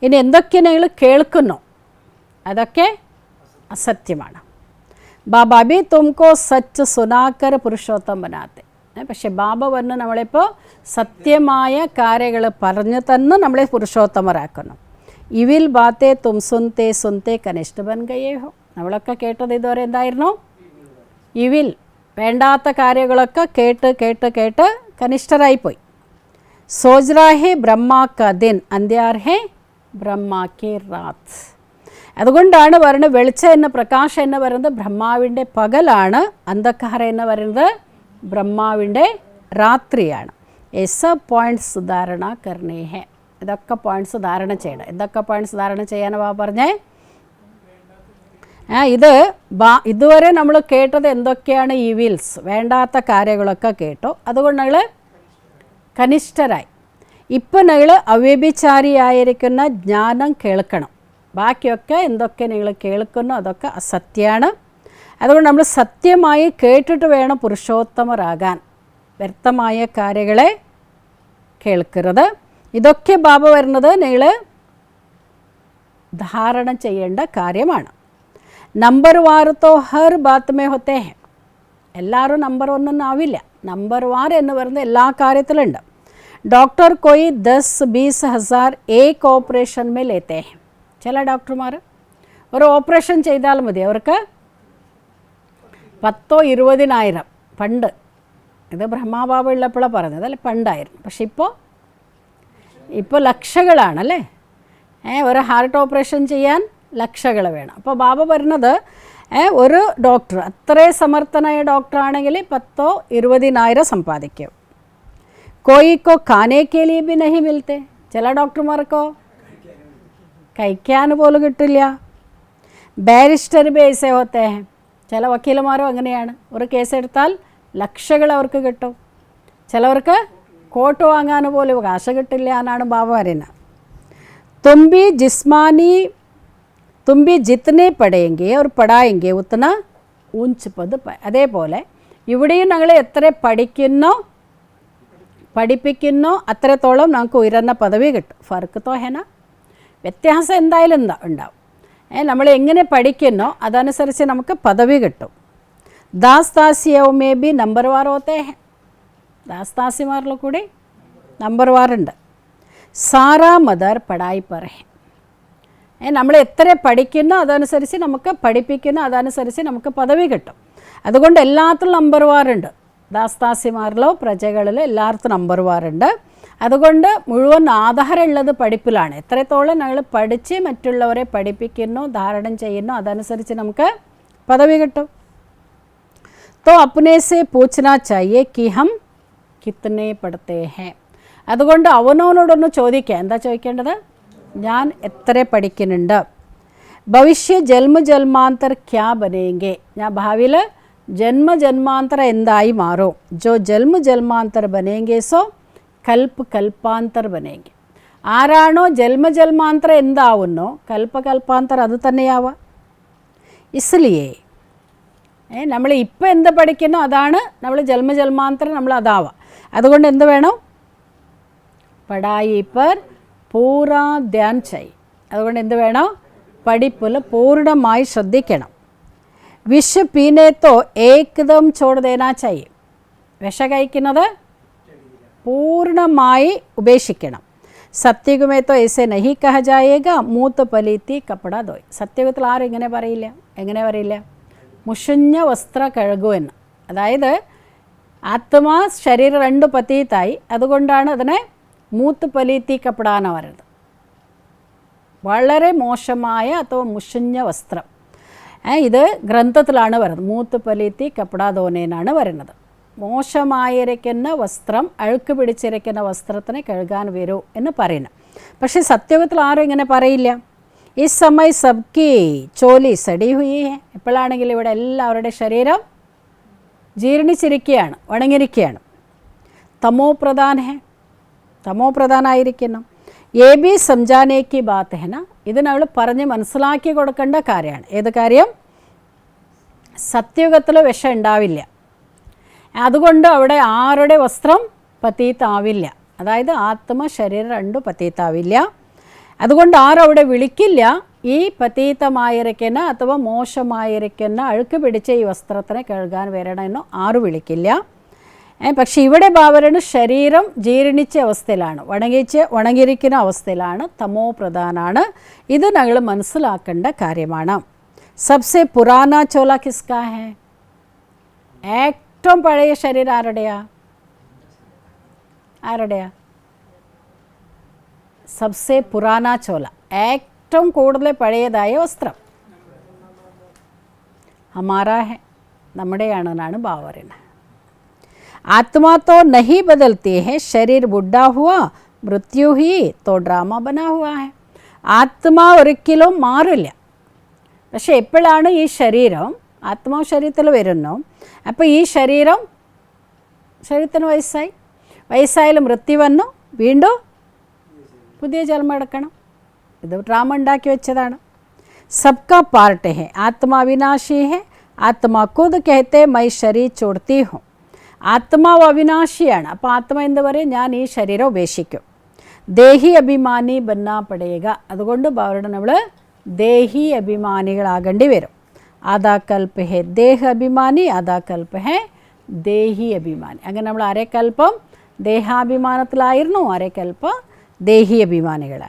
ഇനി എന്തൊക്കെ നിങ്ങൾ കേൾക്കുന്നു അതൊക്കെ അസത്യമാണ്. ബാബ ബി തുംകോ സച്ച് സുനാക്കർ പുരുഷോത്തം ബനാത്തെ. പക്ഷെ ബാബ പറഞ്ഞു നമ്മളിപ്പോൾ സത്യമായ കാര്യങ്ങൾ പറഞ്ഞു തന്നെ നമ്മളെ പുരുഷോത്തമരാക്കുന്നു. ഇവിൽ ബാത്തെ തും സുൻത്തെ സുൻത്തെ കനിഷ്ഠ ബൻ ഗയേ ഹോ. നമ്മളൊക്കെ കേട്ടത് ഇതുവരെ എന്തായിരുന്നു? ഇവിൽ, വേണ്ടാത്ത കാര്യങ്ങളൊക്കെ കേട്ട് കേട്ട് കേട്ട് കനിഷ്ഠരായിപ്പോയി. സോജ് രാ ഹേ ബ്രഹ്മ കാ ദിൻ, അന്ത്യാർ ഹേ ബ്രഹ്മ കി റാത്ത്. അതുകൊണ്ടാണ് പറയുന്നത് വെളിച്ചം എന്ന പ്രകാശം എന്ന് പറയുന്നത് ബ്രഹ്മാവിൻ്റെ പകലാണ്, അന്ധകാര എന്ന് പറയുന്നത് ബ്രഹ്മാവിൻ്റെ രാത്രിയാണ്. എസ പോയിൻറ്റ്സ് ധാരണ കർണേ ഹെ. ഇതൊക്കെ പോയിൻറ്റ്സ് ധാരണ ചെയ്യണം. എന്തൊക്കെ പോയിൻറ്റ്സ് ധാരണ ചെയ്യാനാ പറഞ്ഞേ? ഇതുവരെ നമ്മൾ കേട്ടത് എന്തൊക്കെയാണ്? ഇവിൽസ്, വേണ്ടാത്ത കാര്യങ്ങളൊക്കെ കേട്ടു, അതുകൊണ്ട് ഞങ്ങൾ കനിഷ്ഠരായി. ഇപ്പം നിങ്ങൾ അവ്യഭിചാരിയായിരിക്കുന്ന ജ്ഞാനം കേൾക്കണം. ബാക്കിയൊക്കെ എന്തൊക്കെ നിങ്ങൾ കേൾക്കുന്നു അതൊക്കെ അസത്യമാണ്. അതുകൊണ്ട് നമ്മൾ സത്യമായി കേട്ടിട്ട് വേണം പുരുഷോത്തമരാകാൻ. വ്യർത്ഥമായ കാര്യങ്ങളെ കേൾക്കരുത്. ഇതൊക്കെ ബാബ വരുന്നത് നിങ്ങൾ ധാരണ ചെയ്യേണ്ട കാര്യമാണ്. നമ്പർ വാരത്തോ ഹർ ബാത്ത് മേ ഹോത്തേ ഹെ. എല്ലാവരും നമ്പർ 1 ഒന്നും ആവില്ല. നമ്പർ 1 എന്ന് പറയുന്നത് എല്ലാ കാര്യത്തിലുണ്ട്. ഡോക്ടർ കോയി 10-20 ഹസാർ ഏക് ഓപ്പറേഷൻ മേ ലേത്തേ ഹെ. ചില ഡോക്ടർമാർ ഒരു ഓപ്പറേഷൻ ചെയ്താൽ മതി, അവർക്ക് 10,000-20,000 പണ്ട്. ഇത് ബ്രഹ്മാബാബ ഉള്ളപ്പോഴാണ് പറഞ്ഞത്, അല്ലേ? പണ്ടായിരുന്നു. പക്ഷെ ഇപ്പോൾ ലക്ഷങ്ങളാണല്ലേ. ഒരു ഹാർട്ട് ഓപ്പറേഷൻ ചെയ്യാൻ ലക്ഷങ്ങൾ വേണം. അപ്പോൾ ബാബ പറഞ്ഞത് ഒരു ഡോക്ടർ അത്രയും സമർത്ഥനായ ഡോക്ടറാണെങ്കിൽ 10,000-20,000 സമ്പാദിക്കും. കോയിക്കോ ഖാനേക്കെ ലിയെ ബി നഹി മിൽത്തെ. ചില ഡോക്ടർമാർക്കോ കഴിക്കാൻ പോലും കിട്ടില്ല. ബാരിസ്റ്റർ ബി ഐസേ ഹോത്തേ ഹെ. ചില വക്കീലന്മാരും അങ്ങനെയാണ്. ഒരു കേസെടുത്താൽ ലക്ഷങ്ങൾ അവർക്ക് കിട്ടും. ചിലവർക്ക് കോട്ട് വാങ്ങാൻ പോലും കാശ് കിട്ടില്ല എന്നാണ് ബാബ പറയുന്നത്. तुम भी जितने पढ़ेंगे और पढ़ाएंगे उतना ऊंच पद पाए. അതേപോലെ ഇവിടെയും ഞങ്ങൾ എത്ര പഠിപ്പിക്കുന്നോ അത്രത്തോളം നമുക്ക് ഉയർന്ന പദവി കിട്ടും. ഫർക്ക് തോ ഹെന, വ്യത്യാസം എന്തായാലും ഉണ്ടാവും. നമ്മൾ എങ്ങനെ പഠിക്കുന്നോ അതനുസരിച്ച് നമുക്ക് പദവി കിട്ടും. ദാസ് ദാസിയാവും മേ ബി നമ്പർ 1 ഹോത്തേ ഹെ. ദാസ് ദാസിമാരിൽ കൂടി നമ്പർ 1 ഉണ്ട്. സാറാ മദർ പഠായി പർ ഹെ. നമ്മൾ എത്ര പഠിക്കുന്നോ അതനുസരിച്ച് നമുക്ക് പഠിപ്പിക്കുന്നോ അതനുസരിച്ച് നമുക്ക് പദവി കിട്ടും. അതുകൊണ്ട് എല്ലാത്തിലും നമ്പർ 1 ഉണ്ട്. ദാസ് ദാസിമാരിലോ പ്രജകളിലോ എല്ലായിടത്തും നമ്പർ 1 ഉണ്ട്. അതുകൊണ്ട് മുഴുവൻ ആധാരമുള്ളത് പഠിപ്പിലാണ്. എത്രത്തോളം ഞങ്ങൾ പഠിച്ച് മറ്റുള്ളവരെ പഠിപ്പിക്കുന്നു, ധാരണം ചെയ്യുന്നു, അതനുസരിച്ച് നമുക്ക് പദവി കിട്ടും. तो अपने से पूछना चाहिए कि हम कितने पढ़ते हैं. അതുകൊണ്ട് അവനവനോടൊന്ന് ചോദിക്കുക. എന്താ ചോദിക്കേണ്ടത്? ഞാൻ എത്ര പഠിക്കുന്നുണ്ട്. ഭവിഷ്യ ജന്മ ജന്മാന്തർ ക്യാ ബനേങ്കെ. ഞാൻ ഭാവിയിൽ ജന്മ ജന്മാന്തര എന്തായി മാറും. ജോ ജന്മ ജന്മാന്തർ ബനേങ്കെ സോ കൽപ്പ് കൽപ്പാന്തർ ബനേങ്കെ. ആരാണോ ജന്മ ജന്മാന്തര എന്താവുന്നോ കൽപ്പ കൽപ്പാന്തർ അത് തന്നെയാവാം. ഇസ്ലിയേ നമ്മൾ ഇപ്പം എന്ത് പഠിക്കുന്നോ അതാണ് നമ്മൾ ജന്മജന്മാന്തരം നമ്മൾ അതാവാം. അതുകൊണ്ട് എന്ത് വേണം? പഠായി പർ പൂറാ ധ്യാൻ ചെയ്. അതുകൊണ്ട് എന്ത് വേണം? പഠിപ്പിൽ പൂർണ്ണമായി ശ്രദ്ധിക്കണം. വിഷ പീനേത്തോ ഏകദം ചോട് ദേനാ ചെയ്യും. വിഷ കഴിക്കുന്നത് പൂർണ്ണമായി ഉപേക്ഷിക്കണം. സത്യയുഗമേത്തോ ऐसे नहीं कहा जाएगा മൂത്ത് പലീത്തി കപ്പട ദോയ്. സത്യയുഗത്തിൽ ആരും ഇങ്ങനെ പറയില്ല. എങ്ങനെ പറയില്ല? മുഷിഞ്ഞ വസ്ത്ര കഴുകു എന്ന്. അതായത് ആത്മാ ശരീരം രണ്ട് പതീത്തായി, അതുകൊണ്ടാണ് അതിനെ മൂത്ത് പലീത്തി കപ്പട എന്ന് പറയുന്നത്. വളരെ മോശമായ അഥവാ മുഷിഞ്ഞ വസ്ത്രം. ഇത് ഗ്രന്ഥത്തിലാണ് പറയുന്നത്. മൂത്ത് പലീത്തി കപ്പട ദോനേനാണ് പറയുന്നത്. മോശമായിരിക്കുന്ന വസ്ത്രം, അഴുക്ക് പിടിച്ചിരിക്കുന്ന വസ്ത്രത്തിനെ കഴുകാൻ വരൂ എന്ന് പറയുന്നത്. പക്ഷേ സത്യയുഗത്തിൽ ആരും ഇങ്ങനെ പറയില്ല. ഈ സമയ സബ്കി ചോലി സടി ഹുയി ഹെ. എപ്പോഴാണെങ്കിൽ ഇവിടെ എല്ലാവരുടെ ശരീരം ജീർണിച്ചിരിക്കുകയാണ്, ഉണങ്ങിയിരിക്കുകയാണ്. തമോ പ്രധാൻ ഹെ, തമോ പ്രധാനായിരിക്കുന്നു. എ ബി സംജാനേക്ക് ബാത്ത് ഹെന. ഇത് നമ്മൾ പറഞ്ഞ് മനസ്സിലാക്കി കൊടുക്കേണ്ട കാര്യമാണ്. ഏത് കാര്യം? സത്യയുഗത്തിൽ വിഷം ഉണ്ടാവില്ല. അതുകൊണ്ട് അവിടെ ആരുടെ വസ്ത്രം പതീത്താവില്ല. അതായത് ആത്മ ശരീരം രണ്ടും പതീത്താവില്ല. അതുകൊണ്ട് ആരവിടെ വിളിക്കില്ല ഈ പതീതമായിരിക്കുന്ന അഥവാ മോശമായിരിക്കുന്ന അഴുക്ക് പിടിച്ച ഈ വസ്ത്രത്തിനെ കഴുകാൻ വരണമെന്നോ ആരും വിളിക്കില്ല. പക്ഷേ ഇവിടെ ഭാവരന് ശരീരം ജീർണിച്ച അവസ്ഥയിലാണ്, ഉണങ്ങിയിരിക്കുന്ന അവസ്ഥയിലാണ്, തമോ പ്രധാനാണ്. ഇത് ഞങ്ങൾ മനസ്സിലാക്കേണ്ട കാര്യമാണ്. സബ്സെ പുരാന ചോല കിസ്കാ ഹെ. ഏറ്റവും പഴയ ശരീരം ആരുടെയാ? ആരുടെയാ? സബ്സെ പുരാന ചോല, ഏറ്റവും കൂടുതൽ പഴയതായ വസ്ത്രം ഹമാരാ ഹെ, നമ്മുടെയാണെന്നാണ് ഭാവരന്. ആത്മാ തോ നഹി ബദൽത്തി ഹെ. ശരീർ ബുഡ്ഢാ ഹുവാ മൃത്യു ഹി തോ ഡ്രാമ ബനാ ഹുവാ ഹെ. ആത്മാ ഒരിക്കലും മാറില്ല. പക്ഷെ എപ്പോഴാണ് ഈ ശരീരം ആത്മാവ് ശരീരത്തിൽ വരുന്നു, അപ്പോൾ ഈ ശരീരത്തിന് വയസ്സായാലും മൃത്യു വന്നു, വീണ്ടും പുതിയ ജന്മം എടുക്കണം. ഇത് ഡ്രാമ ഉണ്ടാക്കി വെച്ചതാണ്. സബ്കാ പാർട്ട് ഹെ. ആത്മാ അവിനാശി ഹെ. ആത്മാ ഖുദ് കഹത്തെ മൈ ശരീർ ചോടത്തി ഹും. ആത്മാവ് അവിനാശിയാണ്. അപ്പോൾ ആത്മ എന്ത് പറയും? ഞാൻ ഈ ശരീരം ഉപേക്ഷിക്കും. ദേഹി അഭിമാനി ബന്നാ പടേക. അതുകൊണ്ട് അവരുടെ നമ്മൾ ദേഹി അഭിമാനികളാകേണ്ടി വരും. ആദാ കൽപ്പ് ഹെ ദേഹ അഭിമാനി, ആദാ കൽപ്പ് ഹെ ദേഹി അഭിമാനി. അങ്ങനെ നമ്മൾ അരേ കൽപ്പം ദേഹാഭിമാനത്തിലായിരുന്നു, അരേ കൽപ്പം ദേഹി അഭിമാനികൾ.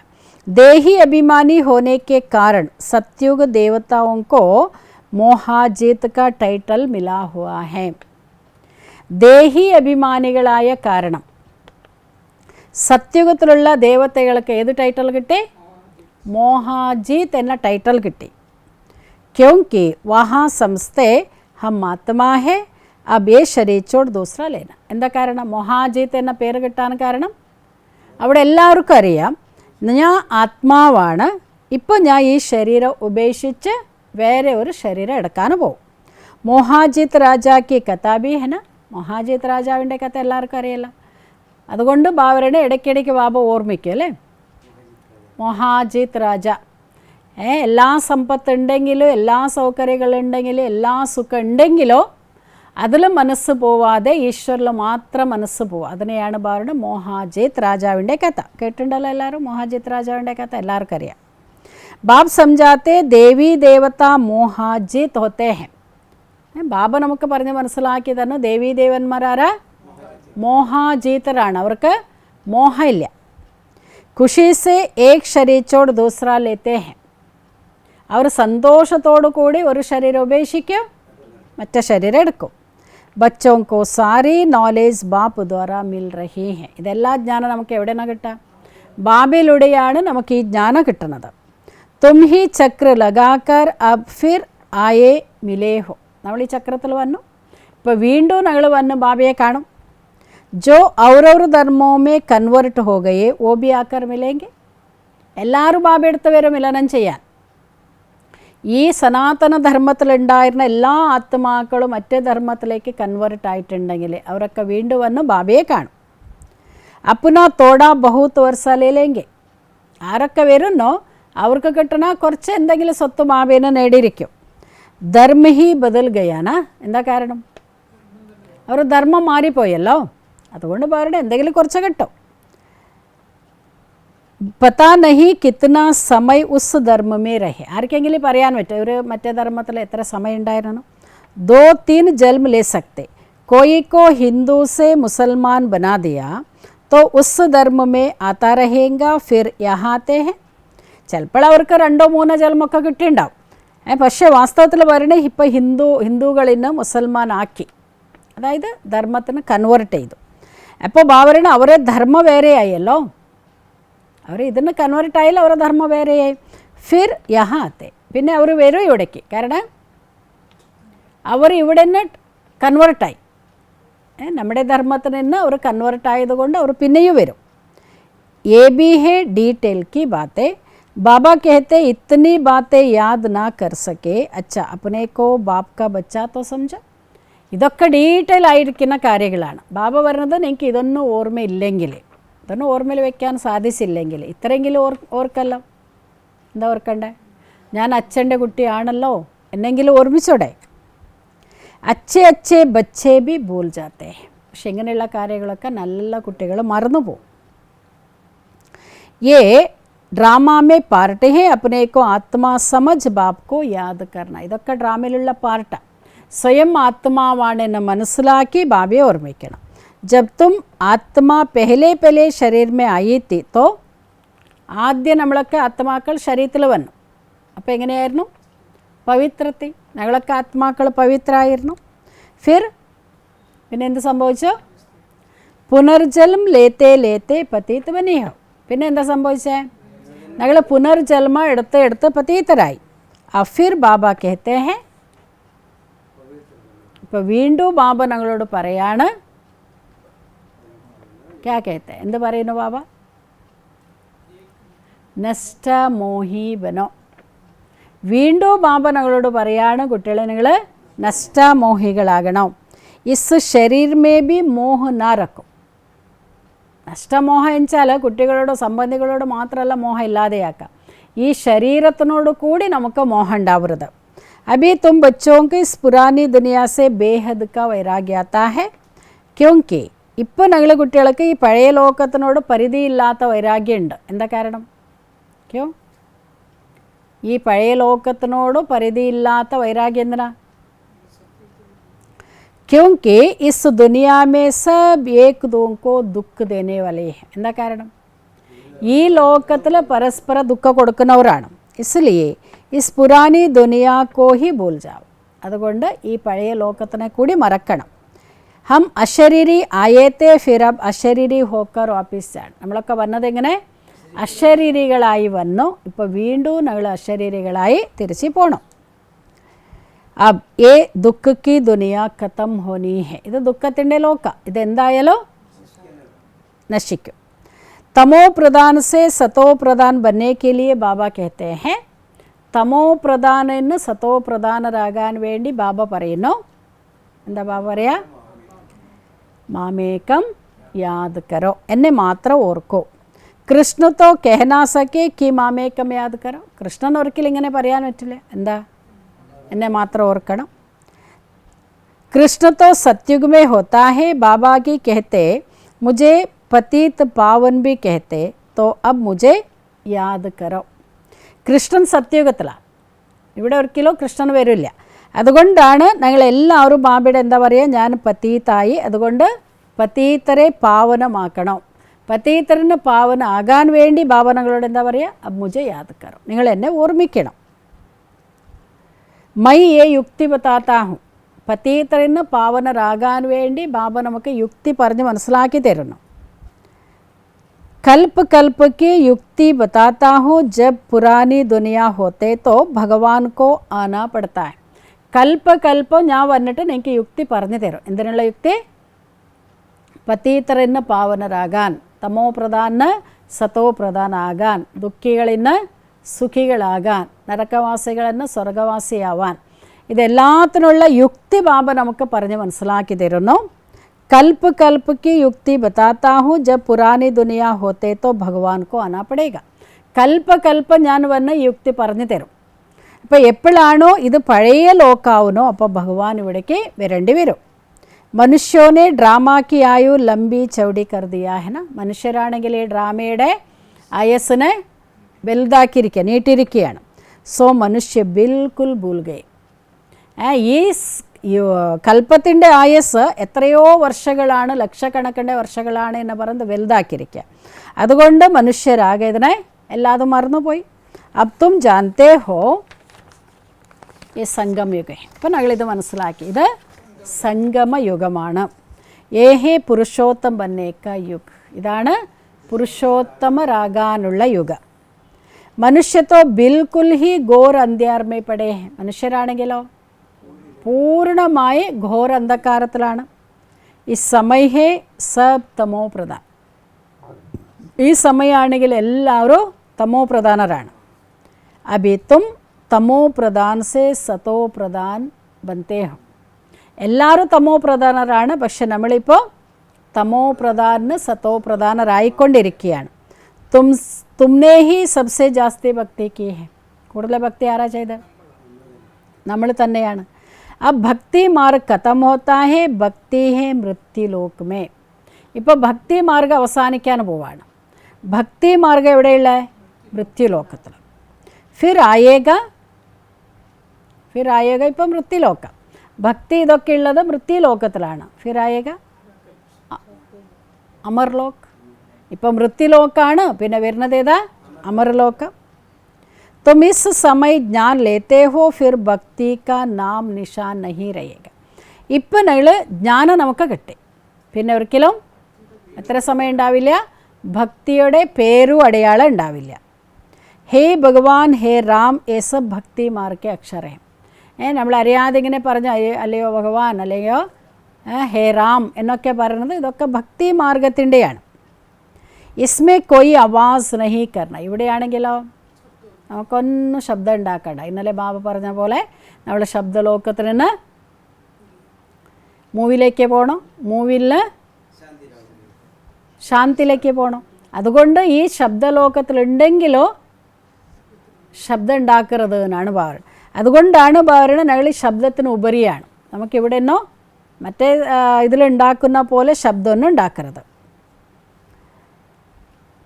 ദേഹി അഭിമാനി होने के कारण सत्युग देवताओं को मोहाजीत का टाइटल मिला हुआ है. ദേഹി അഭിമാനികളായ കാരണം സത്യുഗത്തിലുള്ള ദേവതകൾക്ക് ഏത് ടൈറ്റിൽ കിട്ടി? മോഹാജീത്ത് എന്ന ടൈറ്റിൽ കിട്ടി. ക്യോങ്കി വഹാ സംസ്ഥേ ഹം ആത്മാ ഹെ അബ് യേ ശരീർ ചോട് ദൂസറ ലേന. എന്താ കാരണം? മോഹാജീത്ത് എന്ന പേര് കിട്ടാൻ കാരണം അവിടെ എല്ലാവർക്കും അറിയാം ഞാൻ ആത്മാവാണ്, ഇപ്പോൾ ഞാൻ ഈ ശരീരം ഉപേക്ഷിച്ച് വേറെ ഒരു ശരീരം എടുക്കാൻ പോകും. മോഹാജിത്ത് രാജാക്ക് കഥാബി ഹെന. മോഹാജിത്ത് രാജാവിൻ്റെ കഥ എല്ലാവർക്കും അറിയില്ല. അതുകൊണ്ട് ബാബരുടെ ഇടയ്ക്കിടയ്ക്ക് ബാബ ഓർമ്മിക്കും അല്ലേ? മോഹാജിത്ത് രാജ എല്ലാ സമ്പത്തുണ്ടെങ്കിലും എല്ലാ സൗകര്യങ്ങളുണ്ടെങ്കിലും എല്ലാ സുഖം ഉണ്ടെങ്കിലോ അതിൽ മനസ്സ് പോവാതെ ഈശ്വരിൽ മാത്രം മനസ്സ് പോവുക. അതിനെയാണ് പറയുന്നത് മോഹാജിത്ത് രാജാവിൻ്റെ കഥ. കേട്ടിട്ടുണ്ടല്ലോ എല്ലാവരും? മോഹാജിത്ത് രാജാവിൻ്റെ കഥ എല്ലാവർക്കും അറിയാം. ബാബ് സംജാത്തെ ദേവി ദേവത മോഹാജിത്ത് ഹോത്തേ ഹെ. ബാബ നമുക്ക് പറഞ്ഞ് മനസ്സിലാക്കി തരുന്നു ദേവീ ദേവന്മാരാരാ? മോഹാജീതരാണ്. അവർക്ക് മോഹമില്ല. ഖുഷി സെ ഏക് ശരീർ ചോട് ദൂസറ ലേത്തേ ഹെ. അവർ സന്തോഷത്തോടു കൂടി ഒരു ശരീരം ഉപേക്ഷിക്കും, മറ്റേ ശരീരം എടുക്കും. बच्चों को सारी नॉलेज बाप द्वारा मिल रही है. ഇതെല്ലാ ജ്ഞാനം നമുക്ക് എവിടെ നിന്നാണ് കിട്ടുക? ബാബയിലൂടെയാണ് നമുക്ക് ഈ ജ്ഞാനം കിട്ടുന്നത്. തും ഹി ചക്ര ലഗാക്കർ അബ് ഫിർ ആയേ മിലേ ഹോ. നമ്മൾ ഈ ചക്രത്തിൽ വന്നു, ഇപ്പോൾ വീണ്ടും ഞങ്ങൾ വന്ന് ബാബയെ കാണും. जो और धर्मों में कन्वर्ट हो गए वो भी आकर मिलेंगे. എല്ലാവരും ബാബയെടുത്ത് വരെ മിലനം ചെയ്യാൻ. ഈ സനാതന ധർമ്മത്തിലുണ്ടായിരുന്ന എല്ലാ ആത്മാക്കളും മറ്റേ ധർമ്മത്തിലേക്ക് കൺവേർട്ട് ആയിട്ടുണ്ടെങ്കിൽ അവരൊക്കെ വീണ്ടും വന്ന് ബാബയെ കാണും. അപ്പുന തോടാ ബഹുത്ത് വർഷാലേലെങ്കിൽ ആരൊക്കെ വരുന്നോ അവർക്ക് കിട്ടണ കുറച്ച് എന്തെങ്കിലും സ്വത്ത് ബാബേനെ നേടിയിരിക്കും. ധർമ്മ ഹി ബദൽ ഗയാന. എന്താ കാരണം? അവർ ധർമ്മം മാറിപ്പോയല്ലോ, അതുകൊണ്ട് അവരുടെ എന്തെങ്കിലും കുറച്ച് കിട്ടും. പത്താ നഹി കിത്തന സമയ ഉസ് ധർമ്മമേ രഹെ. ആർക്കെങ്കിലും പറയാൻ പറ്റും ഇവർ മറ്റേ ധർമ്മത്തിൽ എത്ര സമയം ഉണ്ടായിരുന്നു? 2-3 ജന്മ ലേ സക്തെ. कोई को हिंदू से मुसलमान बना दिया तो उस धर्म में आता रहेगा फिर यहाँ आते हैं. ചിലപ്പോൾ അവർക്ക് 2-3 ജന്മമൊക്കെ കിട്ടിയിട്ടുണ്ടാവും. പക്ഷേ വാസ്തവത്തിൽ പറയണേ ഇപ്പോൾ ഹിന്ദുകളിൽ നിന്ന് മുസൽമാൻ ആക്കി, അതായത് ധർമ്മത്തിന് കൺവേർട്ട് ചെയ്തു. അപ്പോൾ ബാബറിന് അവരെ ധർമ്മം വേറെയായല്ലോ, അവർ ഇതിന് കൺവേർട്ട് ആയാലും അവരുടെ ധർമ്മം വേറെയായി. ഫിർ യഹാ ആത്തെ. പിന്നെ അവർ വരും ഇവിടേക്ക്, കാരണം അവർ ഇവിടെ നിന്ന് കൺവേർട്ടായി. നമ്മുടെ ധർമ്മത്തിൽ നിന്ന് അവർ കൺവേർട്ട് ആയതുകൊണ്ട് അവർ പിന്നെയും വരും. ये भी है डिटेल की बातें. बाबा कहते इतनी बातें याद ना कर सके अच्छा अपने को बाप का बच्चा तो समझा. ഇതൊക്കെ ഡീറ്റെയിൽ ആയിരിക്കുന്ന കാര്യങ്ങളാണ്. ബാബ പറഞ്ഞത് നിങ്ങൾക്ക് ഇതൊന്നും ഓർമ്മയില്ലെങ്കിൽ, ഇതൊന്നും ഓർമ്മയിൽ വെക്കാൻ സാധിച്ചില്ലെങ്കിൽ ഇത്രയെങ്കിലും ഓർക്കല്ലോ. എന്താ ഓർക്കണ്ടേ? ഞാൻ അച്ഛൻ്റെ കുട്ടിയാണല്ലോ എന്നെങ്കിലും ഓർമ്മിച്ചോടെ. അച്ഛേ ബച്ചേ ബി ഭൂൽ ജാത്തേ. പക്ഷെ ഇങ്ങനെയുള്ള കാര്യങ്ങളൊക്കെ നല്ല കുട്ടികൾ മറന്നു പോകും. ये ड्रामा में पार्ट है अपने को आत्मा समझ बाप को याद करना. ഇതൊക്കെ ഡ്രാമയിലുള്ള പാർട്ടാണ്. സ്വയം ആത്മാവാണെന്ന് മനസ്സിലാക്കി ബാബയെ ഓർമ്മിക്കണം. जब तुम आत्मा पहले शरीर में आई थी तो ആദ്യം നമ്മളൊക്കെ ആത്മാക്കൾ ശരീരത്തിൽ വന്നു. അപ്പോൾ എങ്ങനെയായിരുന്നു? പവിത്രത്തിൽ. ഞങ്ങളൊക്കെ ആത്മാക്കൾ പവിത്രമായിരുന്നു. പിന്നെ എന്ത് സംഭവിച്ചു? പുനർജന്മം ലേത്തെ പതീത് ബനെ ഹോ. പിന്നെ എന്താ സംഭവിച്ചേ? ഞങ്ങൾ പുനർജന്മ എടുത്ത് പതീതരായി. ഫിർ ബാബ കഹത്തെ ഹെ. ഇപ്പോൾ വീണ്ടും ബാബ ഞങ്ങളോട് പറയാണ്, ക്യാ കഹത്തെ? എന്ത് പറയുന്നു ബാബ? നഷ്ട മോഹി ബനോ. വീണ്ടും ബാബ ഞങ്ങളോട് പറയാണ്, കുട്ടികളെ നിങ്ങൾ നഷ്ടമോഹികളാകണം. ഇസ് ശരീർ മേ ബി മോഹ നാ രക്കും. നഷ്ടമോഹം എന്നുവെച്ചാൽ കുട്ടികളോട് സംബന്ധികളോട് മാത്രമല്ല മോഹം ഇല്ലാതെയാക്കാം, ഈ ശരീരത്തിനോട് കൂടി നമുക്ക് മോഹം ഉണ്ടാവരുത്. അഭി തും ബച്ചോക്ക് ഇസ് പുരാനി ദുനിയാസെ ബേഹദ് കാ വൈരാഗ്യാത്താ ഹെ. ക്യോങ്കി ഇപ്പോൾ ഞങ്ങൾ കുട്ടികൾക്ക് ഈ പഴയ ലോകത്തിനോട് പരിധിയില്ലാത്ത വൈരാഗ്യമുണ്ട്. എന്താ കാരണം? ക്യോ? ഈ പഴയ ലോകത്തിനോട് പരിധിയില്ലാത്ത വൈരാഗ്യം എന്തിനാ? क्योंकि इस दुनिया में सब एक दूसरे को दुख देने वाले हैं. എന്താ കാരണം? ഈ ലോകത്തിൽ പരസ്പര ദുഃഖം കൊടുക്കുന്നവരാണ്. इसलिए इस पुरानी दुनिया को ही भूल जाओ. അതുകൊണ്ട് ഈ പഴയ ലോകത്തിനെ കൂടി മറക്കണം. हम अशरीरी आए थे फिर अब अशरीरी होकर वापस जान. നമ്മളൊക്കെ വന്നത് എങ്ങനെ? അശരീരികളായി വന്നു. ഇപ്പോൾ വീണ്ടും ഞങ്ങൾ അശരീരികളായി തിരിച്ചു പോകണം. अब ये दुख की दुनिया ख़त्म होनी है. ഇത് ദുഃഖത്തിൻ്റെ ലോക. ഇതെന്തായാലും നശിക്കും. तमो प्रधान से सतो प्रधान बनने के लिए बाबा कहते हैं. തമോ പ്രധാനന് സത്തോ പ്രധാനരാകാൻ വേണ്ടി ബാബ പറയുന്നു. എന്താ ബാബ പറയാ? മാമേകം യാദ് കരോ. എന്നെ മാത്രം ഓർക്കോ. കൃഷ്ണ തോ കഹനാ സക്കെ കി മാമേകം യാദ് കരോ. കൃഷ്ണൻ ഒരിക്കലും ഇങ്ങനെ പറയാൻ പറ്റില്ല. എന്താ? എന്നെ മാത്രം ഓർക്കണം. कृष्ण तो सतयुग में होता है. बाबा की कहते मुझे पतित पावन भी कहते तो अब मुझे याद करो. കൃഷ്ണൻ സത്യയുഗത്തിലാണ്. ഇവിടെ ഒരിക്കലും കൃഷ്ണൻ വരില്ല. അതുകൊണ്ടാണ് ഞങ്ങളെല്ലാവരും ബാബയുടെ എന്താ പറയുക? ഞാൻ പതീതായി, അതുകൊണ്ട് പതീതരെ പാവനമാക്കണം. പതീതരന് പാവനാകാൻ വേണ്ടി ബാബ ഞങ്ങളോട് എന്താ പറയുക? अब मुझे याद करो. നിങ്ങൾ എന്നെ ഓർമ്മിക്കണം. मैं ये युक्ति बताता हूँ പതീതരിന്ന് പാവനരാകാൻ വേണ്ടി ബാബ നമുക്ക് യുക്തി പറഞ്ഞ് മനസ്സിലാക്കി തരുന്നു. कल्प कल्प की युक्ति बताता हूँ, जब पुरानी दुनिया होते तो भगवान को आना पड़ता है. കൽപ്പ കൽപ്പം ഞാൻ വന്നിട്ട് എനിക്ക് യുക്തി പറഞ്ഞു തരും. എന്തിനുള്ള യുക്തി? പതീതരിന്ന് പാവനരാകാൻ, തമോ പ്രധാന് സതോ പ്രധാനാകാൻ, ദുഃഖികളിന്ന് സുഖികളാകാൻ, നരകവാസികളെന്ന് സ്വർഗവാസിയാവാൻ, ഇതെല്ലാത്തിനുള്ള യുക്തി ബാബ നമുക്ക് പറഞ്ഞ് മനസ്സിലാക്കി തരുന്നു. कल्प कल्प की युक्ति बताता हूँ, जब पुरानी दुनिया होते तो भगवान को आना पड़ेगा. കൽപ്പ കൽപ്പം ഞാൻ വന്ന് യുക്തി പറഞ്ഞു തരും. അപ്പോൾ എപ്പോഴാണോ ഇത് പഴയ ലോകാവുന്നോ അപ്പോൾ ഭഗവാൻ ഇവിടേക്ക് വരേണ്ടി വരും. മനുഷ്യോനെ ഡ്രാമാക്കി ആയു ലംബി ചൗടി കർദിയാഹന. മനുഷ്യരാണെങ്കിൽ ഈ ഡ്രാമയുടെ ആയസ്സിനെ വലുതാക്കിയിരിക്കുക, നീട്ടിയിരിക്കുകയാണ്. സോ മനുഷ്യ ബിൽക്കുൽ ഭൂൽഗേ. ഈ കൽപ്പത്തിൻ്റെ ആയസ് എത്രയോ വർഷങ്ങളാണ്, ലക്ഷക്കണക്കിൻ്റെ വർഷങ്ങളാണ് എന്ന് പറഞ്ഞ് വലുതാക്കിയിരിക്കുക. അതുകൊണ്ട് മനുഷ്യരാകെ ഇതിനെ എല്ലാതും മറന്നുപോയി. അബ് തും ജാൻതേ ഹോ ഈ സംഗമയുഗ. ഇപ്പം ഞങ്ങളിത് മനസ്സിലാക്കി, ഇത് സംഗമയുഗമാണ്. ഏഹേ പുരുഷോത്തം ബന്നേക്ക യുഗ്. ഇതാണ് പുരുഷോത്തമരാകാനുള്ള യുഗം. മനുഷ്യത്തോ ബിൽക്കുൽ ഹി ഘോർ അന്ധ്യാർമേ പടേ. മനുഷ്യരാണെങ്കിലോ പൂർണ്ണമായി ഘോര അന്ധകാരത്തിലാണ്. ഈ സമയേ സബ് തമോ പ്രധാൻ. ഈ സമയമാണെങ്കിൽ എല്ലാവരും തമോ പ്രധാനരാണ്. അഭി തും തമോ പ്രധാൻ സേ സതോ പ്രധാൻ ബനത്തെ ഹോ. എല്ലാവരും തമോ പ്രധാനരാണ്, പക്ഷെ നമ്മളിപ്പോൾ തമോ പ്രധാന് സതോ പ്രധാനരായിക്കൊണ്ടിരിക്കുകയാണ്. തുമ്നെ ഹി സബ്സെ ജാസ്തി ഭക്തി കി ഹെ. കൂടുതൽ ഭക്തി ആരാ ചെയ്ത്? നമ്മൾ തന്നെയാണ്. अब भक्ति मार्ग खत्म होता है, भक्ति है मृत्यु लोक में. ഇപ്പോൾ ഭക്തി മാർഗം അവസാനിക്കാൻ പോവാണ്. ഭക്തി മാർഗം എവിടെയുള്ള? മൃത്യുലോകത്തിൽ. ഫിർ ആയേഗ ഇപ്പം മൃത്യുലോകം. ഭക്തി ഇതൊക്കെ ഉള്ളത് മൃത്യുലോകത്തിലാണ്. ഫിർ ആയേഗ അമർലോക്. ഇപ്പം മൃത്യുലോകാണ്, പിന്നെ വരുന്നത് ഏതാ? അമർലോകം. तुम इस समय ज्ञान लेते हो, फिर भक्ति का नाम निशान नहीं रहेगा. ഇപ്പം ഞങ്ങൾ ജ്ഞാനം നമുക്ക് കിട്ടി, പിന്നെ ഒരിക്കലും എത്ര സമയം ഉണ്ടാവില്ല? ഭക്തിയുടെ പേരും അടയാളം ഉണ്ടാവില്ല. ഹേ ഭഗവാൻ, ഹേ റാം, ഏസ ഭക്തി മാർഗ അക്ഷരം. നമ്മൾ അറിയാതെ ഇങ്ങനെ പറഞ്ഞ അല്ലയോ ഭഗവാൻ, അല്ലയോ ഹേ റാം എന്നൊക്കെ പറയുന്നത് ഇതൊക്കെ ഭക്തി മാർഗത്തിൻ്റെയാണ്. ഇസ്മേ കൊയ് ആവാസ് നഹി കർണ. ഇവിടെയാണെങ്കിലോ നമുക്കൊന്നും ശബ്ദം ഉണ്ടാക്കണ്ട. ഇന്നലെ ബാബ പറഞ്ഞ പോലെ നമ്മൾ ശബ്ദലോകത്തിൽ നിന്ന് മൂവിലേക്ക് പോകണം, മൂവിൽ ശാന്തിയിലേക്ക് പോകണം. അതുകൊണ്ട് ഈ ശബ്ദലോകത്തിലുണ്ടെങ്കിലോ ശബ്ദം ഉണ്ടാക്കരുത് എന്നാണ് പറയുന്നത്. അതുകൊണ്ടാണ് പറയുന്നത് ഞങ്ങൾ ഈ ശബ്ദത്തിന് ഉപരിയാണ്. നമുക്കിവിടെ നിന്നോ മറ്റേ ഇതിലുണ്ടാക്കുന്ന പോലെ ശബ്ദമൊന്നും ഉണ്ടാക്കരുത്.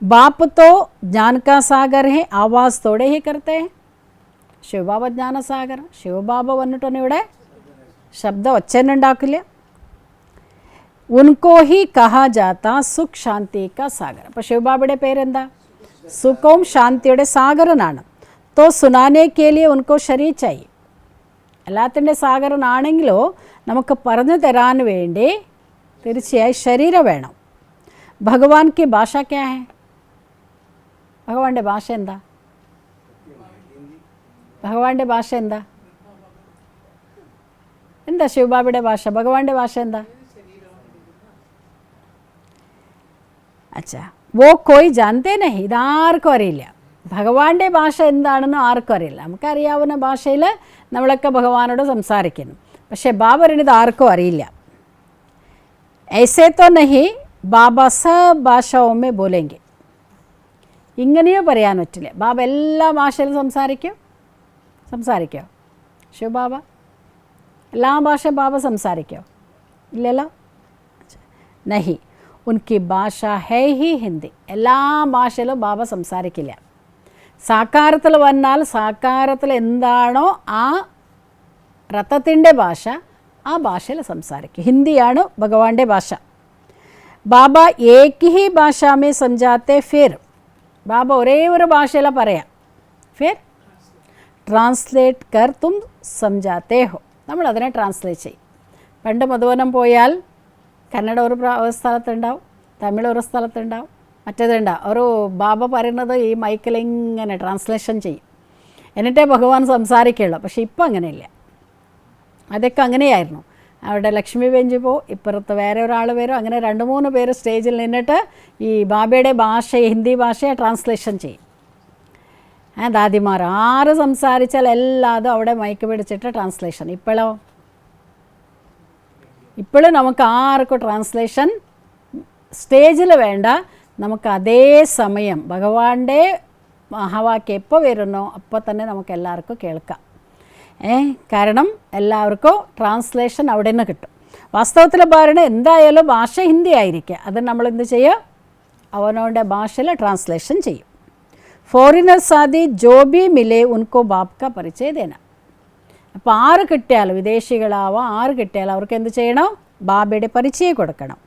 बाप तो ज्ञान का सागर है, आवाज़ थोड़े ही करते हैं. ശിവബാബ ജ്ഞാനസാഗർ. ശിവബാബ വന്നിട്ടൊന്നും ഇവിടെ ശബ്ദം ഒച്ചന്നെ ഉണ്ടാക്കില്ല. ഉൻകോ ഹി കഹാ ജാത്ത സുഖ് ശാന്തി കാ സാഗർ. അപ്പോൾ ശിവബാബയുടെ പേരെന്താ? സുഖവും ശാന്തിയുടെ സാഗരനാണ്. തോ സുനാനെ കേലിയെ ഉൻകോ ശരീർ ചായി. എല്ലാത്തിൻ്റെ സാഗരനാണെങ്കിലോ നമുക്ക് പറഞ്ഞു തരാൻ വേണ്ടി തീർച്ചയായും ശരീരം വേണം. ഭഗവാൻ കി ഭാഷ ക്യാ ഹെ? ഭഗവാന്റെ ഭാഷ എന്താ? ഭഗവാന്റെ ഭാഷ എന്താ? എന്താ ശിവബാബയുടെ ഭാഷ? ഭഗവാന്റെ ഭാഷ എന്താ? അച്ഛാ വോ കോയി ജാനത്തെ നഹി. ഇതാർക്കും അറിയില്ല. ഭഗവാന്റെ ഭാഷ എന്താണെന്ന് ആർക്കും അറിയില്ല. നമുക്കറിയാവുന്ന ഭാഷയിൽ നമ്മളൊക്കെ ഭഗവാനോട് സംസാരിക്കുന്നു, പക്ഷേ ബാബറിന് ഇത് ആർക്കും അറിയില്ല. ऐसे तो नहीं, ബാബ സബ് ഭാഷാവുമേ ബോലെങ്കെ. ഇങ്ങനെയോ പറയാൻ പറ്റില്ല. ബാബ എല്ലാ ഭാഷയിലും സംസാരിക്കോ? ശിവബാബ എല്ലാ ഭാഷയും ബാബ സംസാരിക്കോ? ഇല്ലല്ലോ. നഹി, ഉൻകി ഭാഷ ഹൈ ഹി ഹിന്ദി. എല്ലാ ഭാഷയിലും ബാബ സംസാരിക്കില്ല. സാകാരത്തിൽ വന്നാൽ സാകാരത്തിൽ എന്താണോ ആ രഥത്തിൻ്റെ ഭാഷ ആ ഭാഷയിൽ സംസാരിക്കും. ഹിന്ദിയാണ് ഭഗവാന്റെ ഭാഷ. ബാബ ഏക് ഹി ഭാഷാമേ സംജാത്തെ. ഫിർ ബാബ ഒരേ ഒരു ഭാഷയിലാണ് പറയാം. ഫിർ ട്രാൻസ്ലേറ്റ് കർ തും സംജാത്തെ ഹോ. നമ്മളതിനെ ട്രാൻസ്ലേറ്റ് ചെയ്യും. പണ്ട് മധുവനം പോയാൽ കന്നഡ ഒരു സ്ഥലത്തുണ്ടാവും, തമിഴ് ഒരു സ്ഥലത്തുണ്ടാവും, മറ്റേതുണ്ടാവും. ഒരു ബാബ പറയുന്നത് ഈ മൈക്കിൽ ഇങ്ങനെ ട്രാൻസ്ലേഷൻ ചെയ്യും, എന്നിട്ടേ ഭഗവാൻ സംസാരിക്കുള്ളൂ. പക്ഷേ ഇപ്പം അങ്ങനെയില്ല. അതൊക്കെ അങ്ങനെയായിരുന്നു. അവിടെ ലക്ഷ്മി ബെഞ്ച് പോ, ഇപ്പുറത്ത് വേറെ ഒരാൾ വരും, അങ്ങനെ 2-3 പേര് സ്റ്റേജിൽ നിന്നിട്ട് ഈ ബാബയുടെ ഭാഷ, ഹിന്ദി ഭാഷയെ ട്രാൻസ്ലേഷൻ ചെയ്യും. ദാദിമാർ ആര് സംസാരിച്ചാൽ എല്ലാതും അവിടെ മൈക്ക് പിടിച്ചിട്ട് ട്രാൻസ്ലേഷൻ. ഇപ്പോഴും നമുക്ക് ആർക്കും ട്രാൻസ്ലേഷൻ സ്റ്റേജിൽ വേണ്ട, നമുക്ക് അതേ സമയം ഭഗവാന്റെ മഹാവാക്യം എപ്പോൾ വരുന്നോ അപ്പോൾ തന്നെ നമുക്ക് എല്ലാവർക്കും കേൾക്കാം. കാരണം എല്ലാവർക്കും ട്രാൻസ്ലേഷൻ അവിടെ നിന്ന് കിട്ടും. വാസ്തവത്തിൽ പറയുന്നത് എന്തായാലും ഭാഷ ഹിന്ദി ആയിരിക്കുക, അത് നമ്മൾ എന്ത് ചെയ്യുക, അവനവൻ്റെ ഭാഷയിൽ ട്രാൻസ്ലേഷൻ ചെയ്യും. ഫോറിനേഴ്സ് ആദി ജോ ബി മിലെ ഉൻകോ ബാപ് കാ പരിചയ ദേന. അപ്പോൾ ആര് കിട്ടിയാലും, വിദേശികളാവാം, ആര് കിട്ടിയാലും അവർക്ക് എന്ത് ചെയ്യണം, ബാബയുടെ പരിചയം കൊടുക്കണം.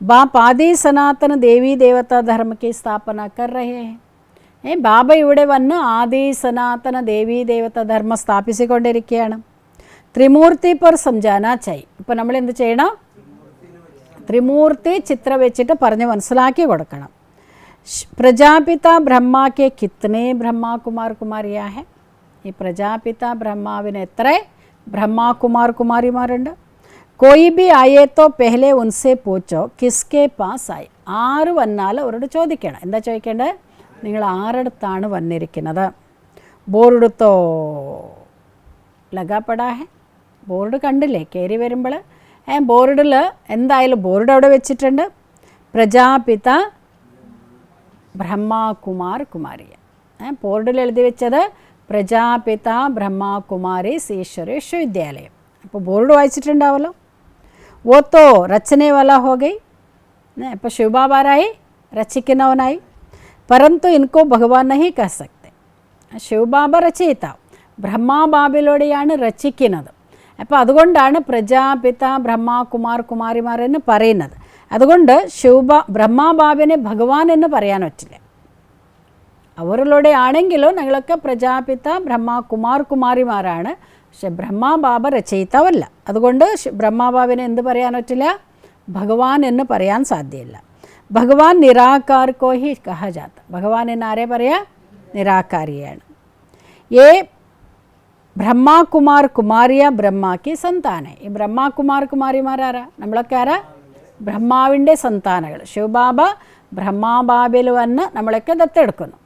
ബാപ്പ് ആദി സനാതന ദേവീ ദേവതാ ധർമ്മ की स्थापना कर रहे हैं. ബാബ ഇവിടെ വന്ന് ആദി സനാതന ദേവീ ദേവത ധർമ്മം സ്ഥാപിച്ചുകൊണ്ടിരിക്കുകയാണ്. ത്രിമൂർത്തി पर समझाना चाहिए. ഇപ്പോൾ നമ്മൾ എന്ത് ചെയ്യണം, ത്രിമൂർത്തി ചിത്രം വെച്ചിട്ട് പറഞ്ഞ് മനസ്സിലാക്കി കൊടുക്കണം. പ്രജാപിത ബ്രഹ്മ के कितने ब्रह्मा कुमार कुमारियाँ हैं. ഈ പ്രജാപിത ബ്രഹ്മാവിന് എത്ര ബ്രഹ്മാകുമാർ കുമാരിമാരുണ്ട്. कोई भी आए तो पहले उनसे पूछो किसके पास आए. ആര് വന്നാലും അവരോട് ചോദിക്കണം. എന്താ ചോദിക്കേണ്ടത്, നിങ്ങൾ ആരടുത്താണ് വന്നിരിക്കുന്നത്. ബോർഡെടുത്തോ ലഗാപ്പെടാ ഹെ. ബോർഡ് കണ്ടില്ലേ കയറി വരുമ്പോൾ, ബോർഡിൽ എന്തായാലും ബോർഡ് അവിടെ വെച്ചിട്ടുണ്ട്. പ്രജാപിത ബ്രഹ്മാകുമാർ കുമാരിയ. ബോർഡിൽ എഴുതി വെച്ചത് പ്രജാപിത ബ്രഹ്മാകുമാരീസ് ഈശ്വര വിശ്വവിദ്യാലയം. അപ്പോൾ ബോർഡ് വായിച്ചിട്ടുണ്ടാവല്ലോ. वो तो रचने वाला हो गई. അപ്പോൾ ശിവബാബാരായി രചിക്കുന്നവനായി. परंतु इनको भगवान नहीं कह सकते. ശിവബാബ രചയിതാവ്, ബ്രഹ്മാബാബിലൂടെയാണ് രചിക്കുന്നത്. അപ്പോൾ അതുകൊണ്ടാണ് പ്രജാപിത ബ്രഹ്മാകുമാർ കുമാരിമാർ എന്ന് പറയുന്നത്. അതുകൊണ്ട് ബ്രഹ്മാബാബിനെ ഭഗവാൻ എന്ന് പറയാൻ പറ്റില്ല. അവരിലൂടെ ആണെങ്കിലും ഞങ്ങളൊക്കെ പ്രജാപിത ബ്രഹ്മാകുമാർ കുമാരിമാരാണ്. പക്ഷെ ബ്രഹ്മാബാബ രചയിതാവല്ല. അതുകൊണ്ട് ബ്രഹ്മാബാബിനെ എന്ത് പറയാൻ പറ്റില്ല, ഭഗവാൻ എന്ന് പറയാൻ സാധ്യമല്ല. ഭഗവാൻ നിരാകാർ കോ ഹി കഹാ ജാത. ഭഗവാൻ എന്ന് ആരെ പറയാ, നിരാകാരിയാണ്. ഏ ബ്രഹ്മാകുമാർ കുമാരിയ ബ്രഹ്മാക്കി സന്താനെ. ഈ ബ്രഹ്മാകുമാർ കുമാരിമാരാരാ, നമ്മളൊക്കെ ആരാ, ബ്രഹ്മാവിൻ്റെ സന്താനങ്ങൾ. ശിവബാബ ബ്രഹ്മാബാബിൽ വന്ന് നമ്മളൊക്കെ ദത്തെടുക്കുന്നു,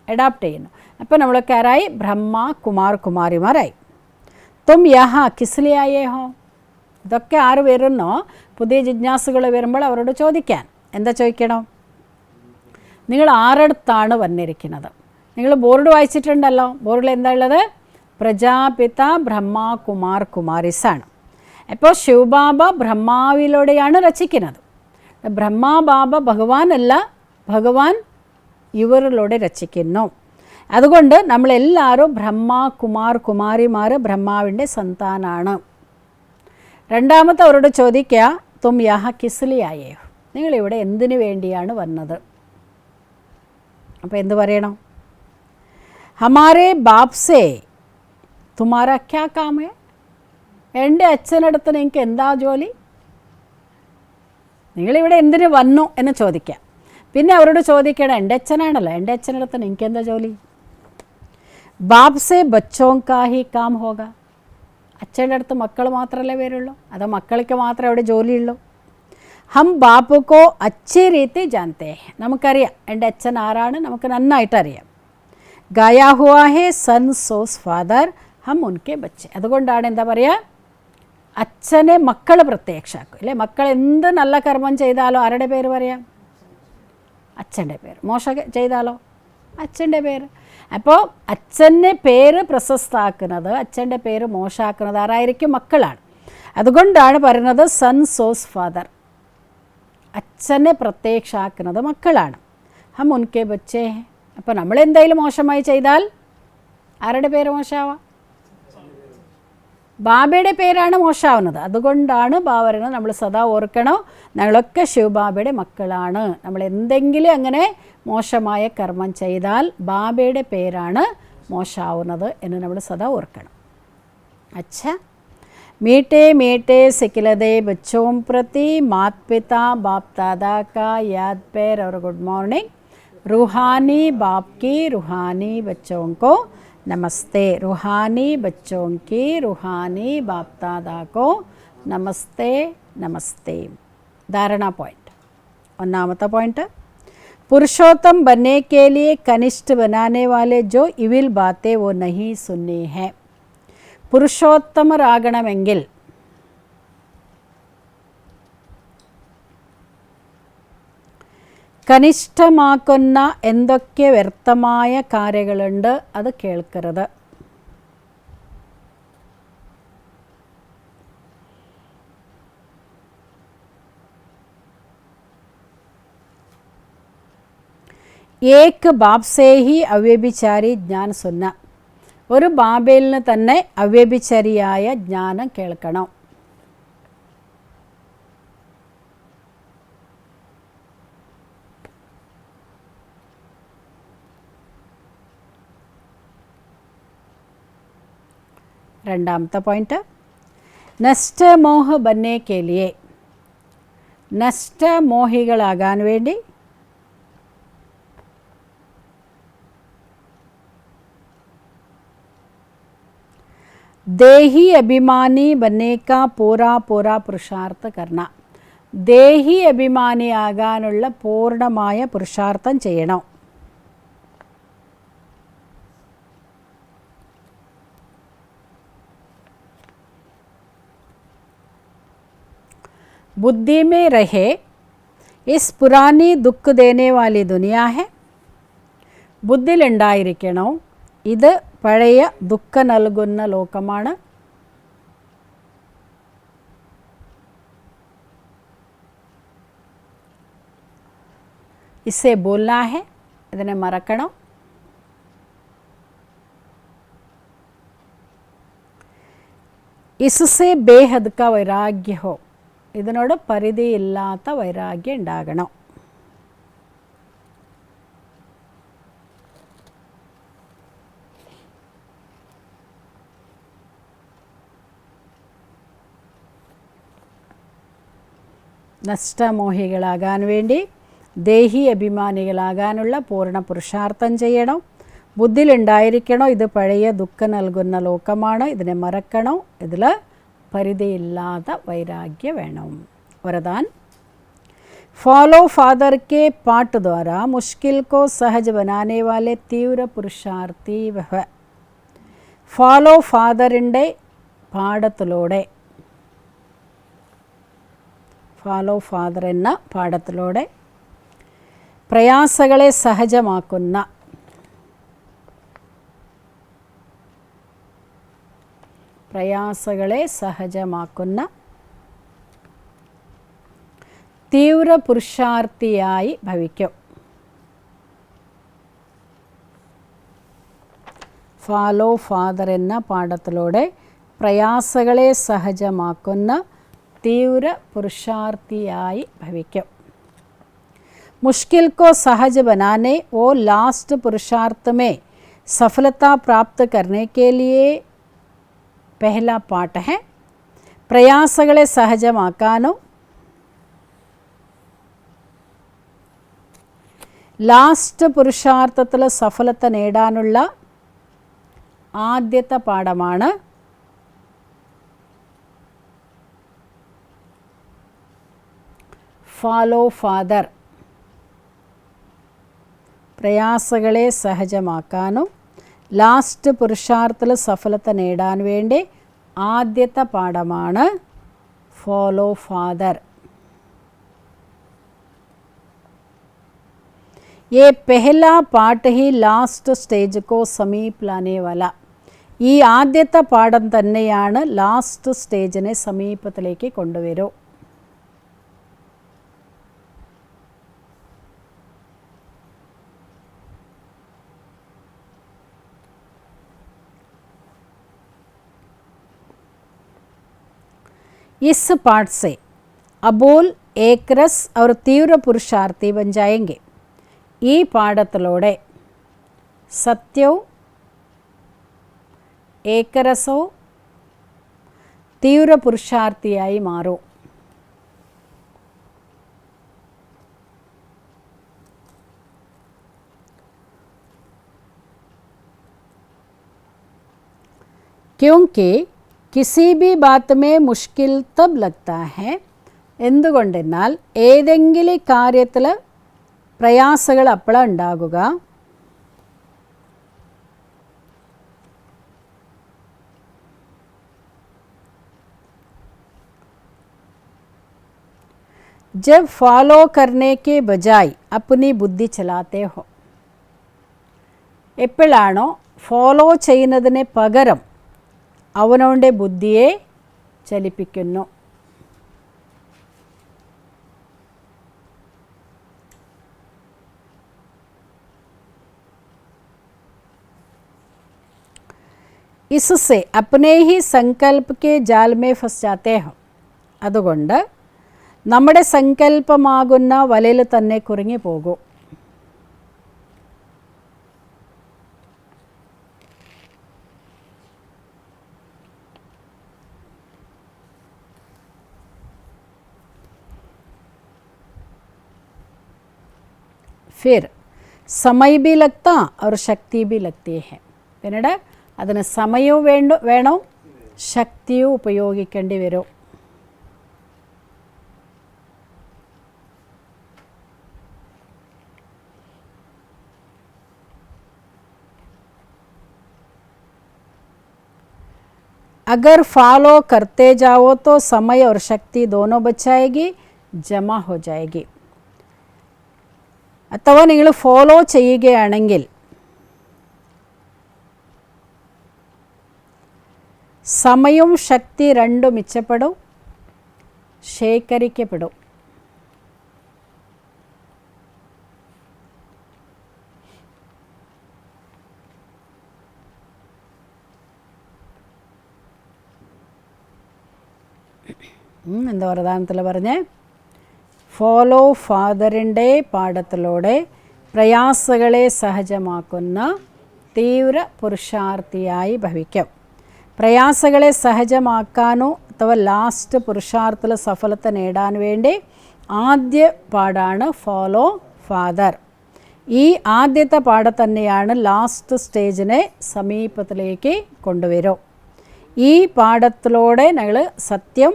അഡാപ്റ്റ് ചെയ്യുന്നു. അപ്പോൾ നമ്മളൊക്കെ ആരായി, ബ്രഹ്മാകുമാർ കുമാരിമാരായി. തും യഹാ കിസ്ലിയെ ആയേ ഹോ. ഇതൊക്കെ ആര് വരുന്നോ, പുതിയ ജിജ്ഞാസുകൾ വരുമ്പോൾ അവരോട് ചോദിക്കാൻ. എന്താ ചോദിക്കണം, നിങ്ങൾ ആരടുത്താണ് വന്നിരിക്കുന്നത്. നിങ്ങൾ ബോർഡ് വായിച്ചിട്ടുണ്ടല്ലോ, ബോർഡിൽ എന്താ ഉള്ളത്, പ്രജാപിത ബ്രഹ്മാകുമാർ കുമാരിസാണ്. അപ്പോൾ ശിവബാബ ബ്രഹ്മാവിലൂടെയാണ് രചിക്കുന്നത്. ബ്രഹ്മാബാബ ഭഗവാനല്ല, ഭഗവാൻ ഇവരിലൂടെ രചിക്കുന്നു. അതുകൊണ്ട് നമ്മളെല്ലാവരും ബ്രഹ്മാകുമാർ കുമാരിമാർ ബ്രഹ്മാവിൻ്റെ സന്താനാണ്. രണ്ടാമത്തെ അവരോട് ചോദിക്കുക, തും യഹ കിസ്ലി ആയേ. നിങ്ങളിവിടെ എന്തിനു വേണ്ടിയാണ് വന്നത്. അപ്പോൾ എന്ത് പറയണം, ഹമാരേ ബാപ്സേ തുമാരാ ക്യാ കാം ഹേ. എൻ്റെ അച്ഛനടുത്ത് നിങ്ങൾക്ക് എന്താ ജോലി, നിങ്ങളിവിടെ എന്തിനു വന്നു എന്ന് ചോദിക്കാം. പിന്നെ അവരോട് ചോദിക്കണം, എൻ്റെ അച്ഛനാണല്ലോ, എൻ്റെ അച്ഛനടുത്ത് നിങ്ങൾക്ക് എന്താ ജോലി. ബാപ്സേ ബച്ചോം കാ ഹി കാം ഹോഗ. അച്ഛൻ്റെ അടുത്ത് മക്കൾ മാത്രമല്ലേ വരുള്ളൂ, അതോ മക്കൾക്ക് മാത്രമേ അവിടെ ജോലിയുള്ളൂ. ഹം ബാപ്പുക്കോ അച്ഛേ രീതി ജാനത്തെ. നമുക്കറിയാം എൻ്റെ അച്ഛൻ ആരാണ്, നമുക്ക് നന്നായിട്ട് അറിയാം. ഗായാ ഹുവാ ഹേ സൺ സോസ് ഫാദർ ഹം ഉൻകെ ബച്ചെ. അതുകൊണ്ടാണ് എന്താ പറയുക, അച്ഛനെ മക്കൾ പ്രത്യക്ഷമാക്കും അല്ലേ. മക്കൾ എന്ത് നല്ല കർമ്മം ചെയ്താലോ ആരുടെ പേര് പറയാം, അച്ഛൻ്റെ പേര്. മോശം ചെയ്താലോ അച്ഛൻ്റെ പേര്. അപ്പോൾ അച്ഛൻ്റെ പേര് പ്രശസ്താക്കുന്നത്, അച്ഛൻ്റെ പേര് മോശമാക്കുന്നത് ആരായിരിക്കും, മക്കളാണ്. അതുകൊണ്ടാണ് പറയുന്നത് സൺ സോസ് ഫാദർ, അച്ഛനെ പ്രത്യക്ഷമാക്കുന്നത് മക്കളാണ്. ഹം ഉൻകെ ബച്ചേ. അപ്പോൾ നമ്മളെന്തെങ്കിലും മോശമായി ചെയ്താൽ ആരുടെ പേര് മോശമാവാം, ബാബയുടെ പേരാണ് മോശമാവുന്നത്. അതുകൊണ്ടാണ് ബാബരനെ നമ്മൾ സദാ ഓർക്കണം, ഞങ്ങളൊക്കെ ശിവബാബയുടെ മക്കളാണ്. നമ്മൾ എന്തെങ്കിലും അങ്ങനെ മോശമായ കർമ്മം ചെയ്താൽ ബാബയുടെ പേരാണ് മോശമാവുന്നത് എന്ന് നമ്മൾ സദാ ഓർക്കണം. അച്ഛാ मीठे मीठे सिखिलदे बच्चों प्रति माता पिता बाप दादा का याद पैर और गुड मॉर्निंग। रूहानी बाप की रूहानी बच्चों को नमस्ते। रूहानी बच्चों की रूहानी बाप दादा को नमस्ते नमस्ते। धारणा पॉइंट। ഒന്നാമത്തെ പോയിന്റ്, पुरुषोत्तम बनने के लिए कनिष्ठ बनाने वाले जो इविल बातें वो नहीं सुननी है। പുരുഷോത്തമരാകണമെങ്കിൽ കനിഷ്ഠമാക്കുന്ന എന്തൊക്കെ വ്യർത്ഥമായ കാര്യങ്ങളുണ്ട് അത് കേൾക്കരുത്. ഏക് ബാപ് സേ ഹി അവ്യഭിചാരി ജ്ഞാൻ സുന്ന. ഒരു ബാബയിൽ നിന്ന് തന്നെ അവ്യഭിചാരിയായ ജ്ഞാനം കേൾക്കണം. രണ്ടാമത്തെ പോയിന്റ്, നഷ്ടമോഹ ബന്നെ കെ ലിയെ, നഷ്ടമോഹികളാകാൻ വേണ്ടി देही अभिमानी बनने का पूरा पूरा पुरुषार्थ करना. ദേഹി അഭിമാനിയാകാനുള്ള പൂർണ്ണമായ പുരുഷാർത്ഥം ചെയ്യണം. बुद्धि में रहे इस पुरानी दुख देने वाली दुनिया है. ബുദ്ധിയിലുണ്ടായിരിക്കണം ഇത് പഴയ ദുഃഖ നൽകുന്ന ലോകമാണ്. ഇസേ ബോൽനാ ഹെ, ഇതിനെ മറക്കണം. ഇസ്സേ ബേഹദ് കാ വൈരാഗ്യ ഹോ, ഇതിനോട് പരിധിയില്ലാത്ത വൈരാഗ്യം ഉണ്ടാകണം. നഷ്ടമോഹികളാകാൻ വേണ്ടി ദേഹി അഭിമാനികളാകാനുള്ള പൂർണ്ണ പുരുഷാർത്ഥം ചെയ്യണം. ബുദ്ധിയിലുണ്ടായിരിക്കണോ ഇത് പഴയ ദുഃഖം നൽകുന്ന ലോകമാണ്, ഇതിനെ മറക്കണോ, ഇതിൽ പരിധിയില്ലാത്ത വൈരാഗ്യം വേണം. വരദാൻ, फॉलो फादर के पाठ द्वारा मुश्किल को सहज बनाने वाले तीव्र पुरुषार्थी वह. ഫാലോ ഫാദറിൻ്റെ പാഠത്തിലൂടെ, ഫാലോ ഫാദർ എന്ന പാഠത്തിലൂടെ പ്രയാസങ്ങളെ സഹജമാക്കുന്ന തീവ്ര പുരുഷാർത്ഥിയായി ഭവിക്കും. ഫാലോ ഫാദർ എന്ന പാഠത്തിലൂടെ പ്രയാസങ്ങളെ സഹജമാക്കുന്ന തീവ്ര പുരുഷാർത്ഥിയായി ഭവിക്കും. मुश्किल को सहज बनाने वो लास्ट पुरुषार्थ में सफलता प्राप्त करने के लिए पहला पाठ है. പ്രയാസങ്ങളെ സഹജമാക്കാനും ലാസ്റ്റ് പുരുഷാർത്ഥത്തിൽ സഫലത നേടാനുള്ള ആദ്യത്തെ പാഠമാണ് ഫാലോ ഫാദർ. പ്രയാസങ്ങളെ സഹജമാക്കാനും ലാസ്റ്റ് പുരുഷാർത്ഥത്തിൽ സഫലത നേടാൻ വേണ്ടി ആദ്യത്തെ പാഠമാണ് ഫോളോ ഫാദർ. ये पहला पाठ ही लास्ट സ്റ്റേജ് को സമീപ് लाने वाला. ഈ ആദ്യത്തെ പാഠം തന്നെയാണ് ലാസ്റ്റ് സ്റ്റേജിനെ സമീപത്തിലേക്ക് കൊണ്ടുവരും. इस पाठ से अबोल एक रस और तीव्र पुरुषार्थी बन जाएंगे. ഈ പാഠത്തിലൂടെ സത്യവും ഏകരസവും തീവ്ര പുരുഷാർത്ഥിയായി മാറൂ. क्योंकि किसी भी बात में मुश्किल तब लगता है, എന്തുകൊണ്ടെന്നാൽ ഏതെങ്കിലും കാര്യത്തിൽ പ്രയാസങ്ങൾ അപ്പോഴാണ് ഉണ്ടാകുക. जब फॉलो करने के बजाय अपनी बुद्धि चलाते हो, എപ്പോഴാണോ ഫോളോ ചെയ്യുന്നതിന് പകരം അവനവൻ്റെ ബുദ്ധിയെ ചലിപ്പിക്കുന്നു. इससे अपने ही संकल्प के जाल में फंस जाते हो. അതുകൊണ്ട് നമ്മുടെ സങ്കല്പമാകുന്ന വലയിൽ തന്നെ കുരുങ്ങി പോകും. फिर समय भी लगता और शक्ति भी लगती है. പിന്നീട് അതിന് സമയവും വേണം, ശക്തിയും ഉപയോഗിക്കേണ്ടി വരും. अगर फॉलो करते जाओ तो समय और शक्ति दोनों बचाएगी, जमा हो जाएगी. अथवा നിങ്ങൾ ഫോളോ ചെയ്യുകയാണെങ്കിൽ സമയവും ശക്തി രണ്ടും മിച്ചപ്പെടും, ശേഖരിക്കപ്പെടും. എന്താ വരദാനത്തിൽ പറഞ്ഞേ? ഫോളോ ഫാദറിൻ്റെ പാഠത്തിലൂടെ പ്രയാസങ്ങളെ സഹജമാക്കുന്ന തീവ്ര പുരുഷാർത്ഥിയായി ഭവിക്കും. പ്രയാസങ്ങളെ സഹജമാക്കാനോ അഥവാ ലാസ്റ്റ് പുരുഷാർത്ഥത്തിൽ സഫലത നേടാൻ വേണ്ടി ആദ്യ പാഠാണ് ഫോളോ ഫാദർ. ഈ ആദ്യത്തെ പാഠം തന്നെയാണ് ലാസ്റ്റ് സ്റ്റേജിനെ സമീപത്തിലേക്ക് കൊണ്ടുവരും. ഈ പാഠത്തിലൂടെ ഞങ്ങൾ സത്യം,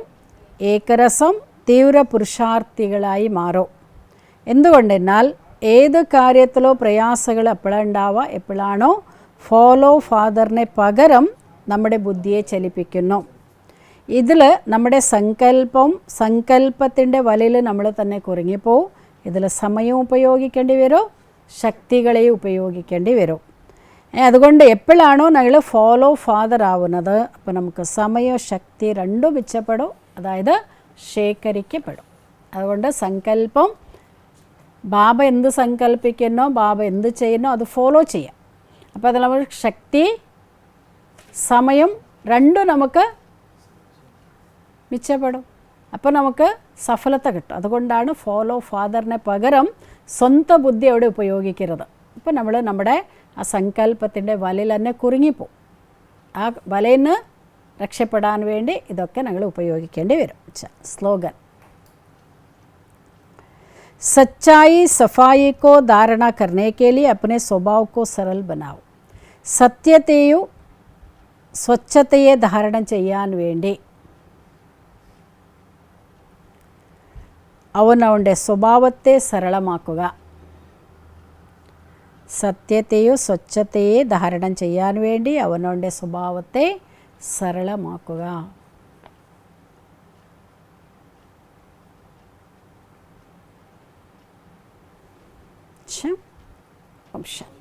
ഏകരസം, തീവ്ര പുരുഷാർത്ഥികളായി മാറും. എന്തുകൊണ്ടെന്നാൽ ഏത് കാര്യത്തിലോ പ്രയാസങ്ങൾ എപ്പോഴാണ് ഉണ്ടാവുക? എപ്പോഴാണോ ഫോളോ ഫാദറിനെ പകരം നമ്മുടെ ബുദ്ധിയെ ചലിപ്പിക്കുന്നു. ഇതിൽ നമ്മുടെ സങ്കല്പത്തിൻ്റെ വലയിൽ നമ്മൾ തന്നെ കുരുങ്ങിപ്പോവും. ഇതിൽ സമയവും ഉപയോഗിക്കേണ്ടി വരും, ശക്തികളെയും ഉപയോഗിക്കേണ്ടി വരും. അതുകൊണ്ട് എപ്പോഴാണോ ഞങ്ങൾ ഫോളോ ഫാദർ ആവുന്നത്, അപ്പോൾ നമുക്ക് സമയം, ശക്തി രണ്ടും മിച്ചപ്പെടും, അതായത് ശേഖരിക്കപ്പെടും. അതുകൊണ്ട് സങ്കല്പം, ബാബ എന്ത് സങ്കല്പിക്കുന്നോ, ബാബ എന്ത് ചെയ്യുന്നോ അത് ഫോളോ ചെയ്യാം. അപ്പോൾ അതിൽ നമ്മൾ ശക്തി, സമയം രണ്ടും നമുക്ക് മിച്ചപ്പെടും. അപ്പോൾ നമുക്ക് സഫലത കിട്ടും. അതുകൊണ്ടാണ് ഫോളോ ഫാദറിനെ പകരം സ്വന്തം ബുദ്ധി അവിടെ ഉപയോഗിക്കരുത്. അപ്പോൾ നമ്മൾ നമ്മുടെ ആ സങ്കല്പത്തിൻ്റെ വലയിൽ തന്നെ കുരുങ്ങിപ്പോവും. ആ വലയിൽ നിന്ന് രക്ഷപ്പെടാൻ വേണ്ടി ഇതൊക്കെ ഞങ്ങൾ ഉപയോഗിക്കേണ്ടി വരും. സ്ലോഗൻ: सच्चाई सफाई को धारणा करने के लिए अपने स्वभाव को सरल बनाओ. സത്യത്തെയും സ്വച്ഛതയെ ധാരണം ചെയ്യാൻ വേണ്ടി അവനവൻ്റെ സ്വഭാവത്തെ സരളമാക്കുക. സത്യത്തെയും സ്വച്ഛതയെ ധാരണം ചെയ്യാൻ വേണ്ടി അവനവൻ്റെ സ്വഭാവത്തെ സരളമാക്കുക. ഓം ശാന്തി.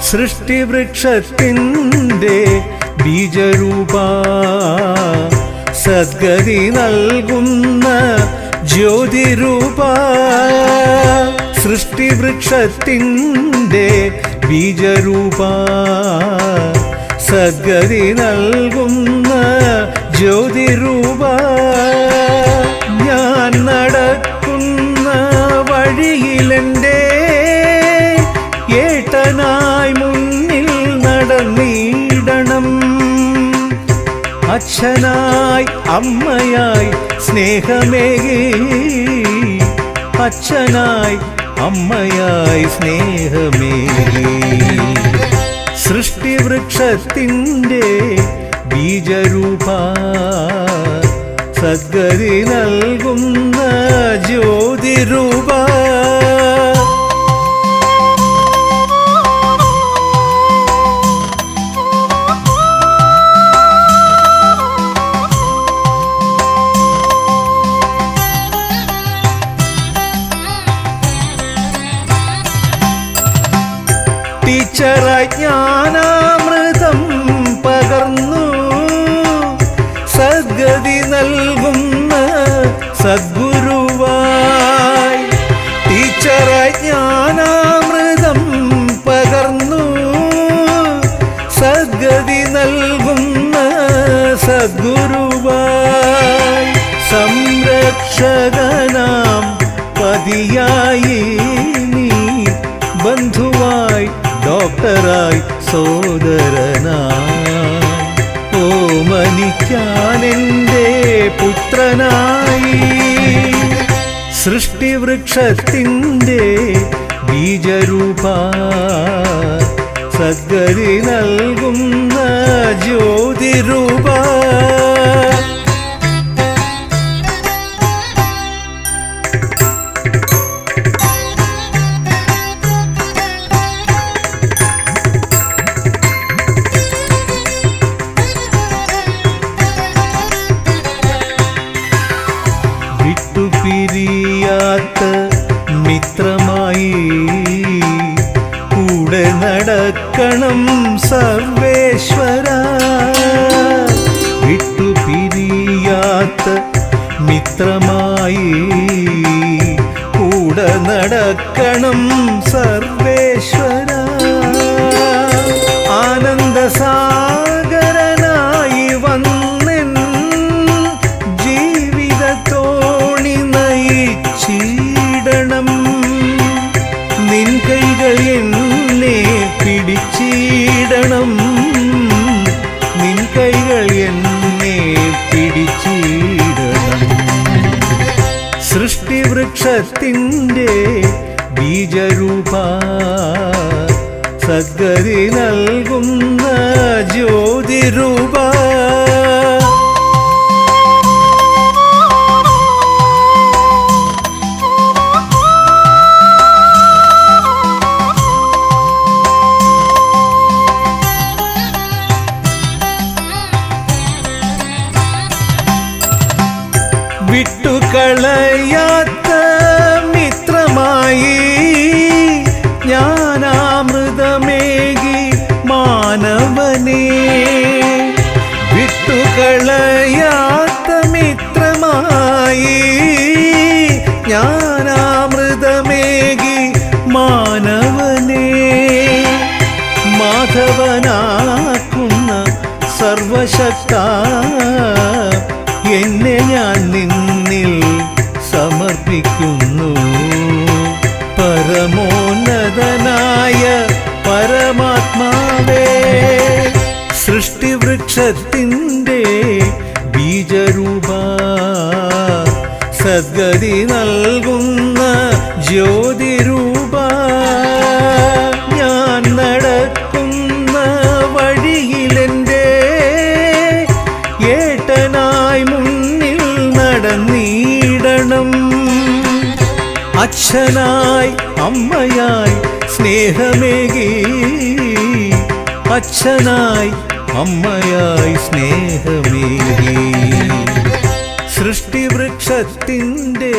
സൃഷ്ടിവൃക്ഷത്തിൻ സൃഷ്ടിവൃക്ഷത്തിൻ്റെ ബീജരൂപ സദ്ഗതി നൽകുന്ന ജ്യോതിരൂപ സൃഷ്ടിവൃക്ഷത്തിൻ്റെ ബീജരൂപ സദ്ഗതി നൽകുന്ന ജ്യോതിരൂപ ഞാൻ നടക്കുന്ന വഴിയിലെൻ്റെ ഏട്ടനായി മുന്നിൽ നടന്നിടണം അച്ഛനായി അമ്മയായി സ്നേഹമേകി അച്ഛനായി അമ്മയായി സ്നേഹമേകി സൃഷ്ടിവൃക്ഷത്തിൻ്റെ ബീജരൂപ സദ്ഗതി നൽകുന്ന ജ്യോതിരൂപ ടീച്ചറായി ജ്ഞാനാമൃതം പകർന്നു സദ്ഗതി നൽകുന്ന സദ്ഗുരുവായി ടീച്ചറായി ജ്ഞാനാമൃതം പകർന്നു സദ്ഗതി നൽകുന്ന സദ്ഗുരുവായി സംരക്ഷകനാം പതിയായി നീ ബന്ധുവായി ഡോക്ടറായി സോദരനായി ഓമനിക്കാനെൻ്റെ പുത്രനായി സൃഷ്ടിവൃക്ഷത്തിൻ്റെ ബീജരൂപ സദ്ഗതി നൽകുന്ന ജ്യോതിരൂപ വിട്ടുപിരിയാത്ത മിത്രമായി കൂടെ നടക്കണം സർവേശ്വര വിട്ടുപിരിയാത്ത മിത്രമായി കൂടെ നടക്കണം സർവേശ്വര ആനന്ദസാഗരനായി വന്നെൻ ജീവിതത്തോണി നയിച്ചിടണം നിൻ കൈകൾ എന്നെ പിടിച്ചിടണം നിൻ കൈകൾ എന്നെ പിടിച്ചിടണം സൃഷ്ടിവൃക്ഷത്തിൻ്റെ ബീജരൂപ സദ്ഗതി നൽകുന്ന ജ്യോതിരൂപ വിട്ടുകളയാത്ത മിത്രമായി ജ്ഞാനാമൃതമേകി മാനവനെ വിട്ടുകളയാത്ത മിത്രമായി ജ്ഞാനാമൃതമേകി മാനവനെ മാധവനാക്കുന്ന സർവശക്ത എന്നെ ഞാൻ നിന്നിൽ സമർപ്പിക്കുന്നു പരമോന്നതനായ പരമാത്മാവേ സൃഷ്ടിവൃക്ഷത്തിൻ്റെ ബീജരൂപ സദ്ഗതി നൽകുന്ന ജ്യോതിരൂപ ഞാൻ നടക്കുന്ന വഴിയിലെൻ്റെ ഏട്ടനായി മുന്നിൽ നടന്നിടണം അച്ഛനായി അമ്മയായി സ്നേഹമേകി അച്ഛനായി അമ്മയായി സ്നേഹമേകി സൃഷ്ടിവൃക്ഷത്തിൻ്റെ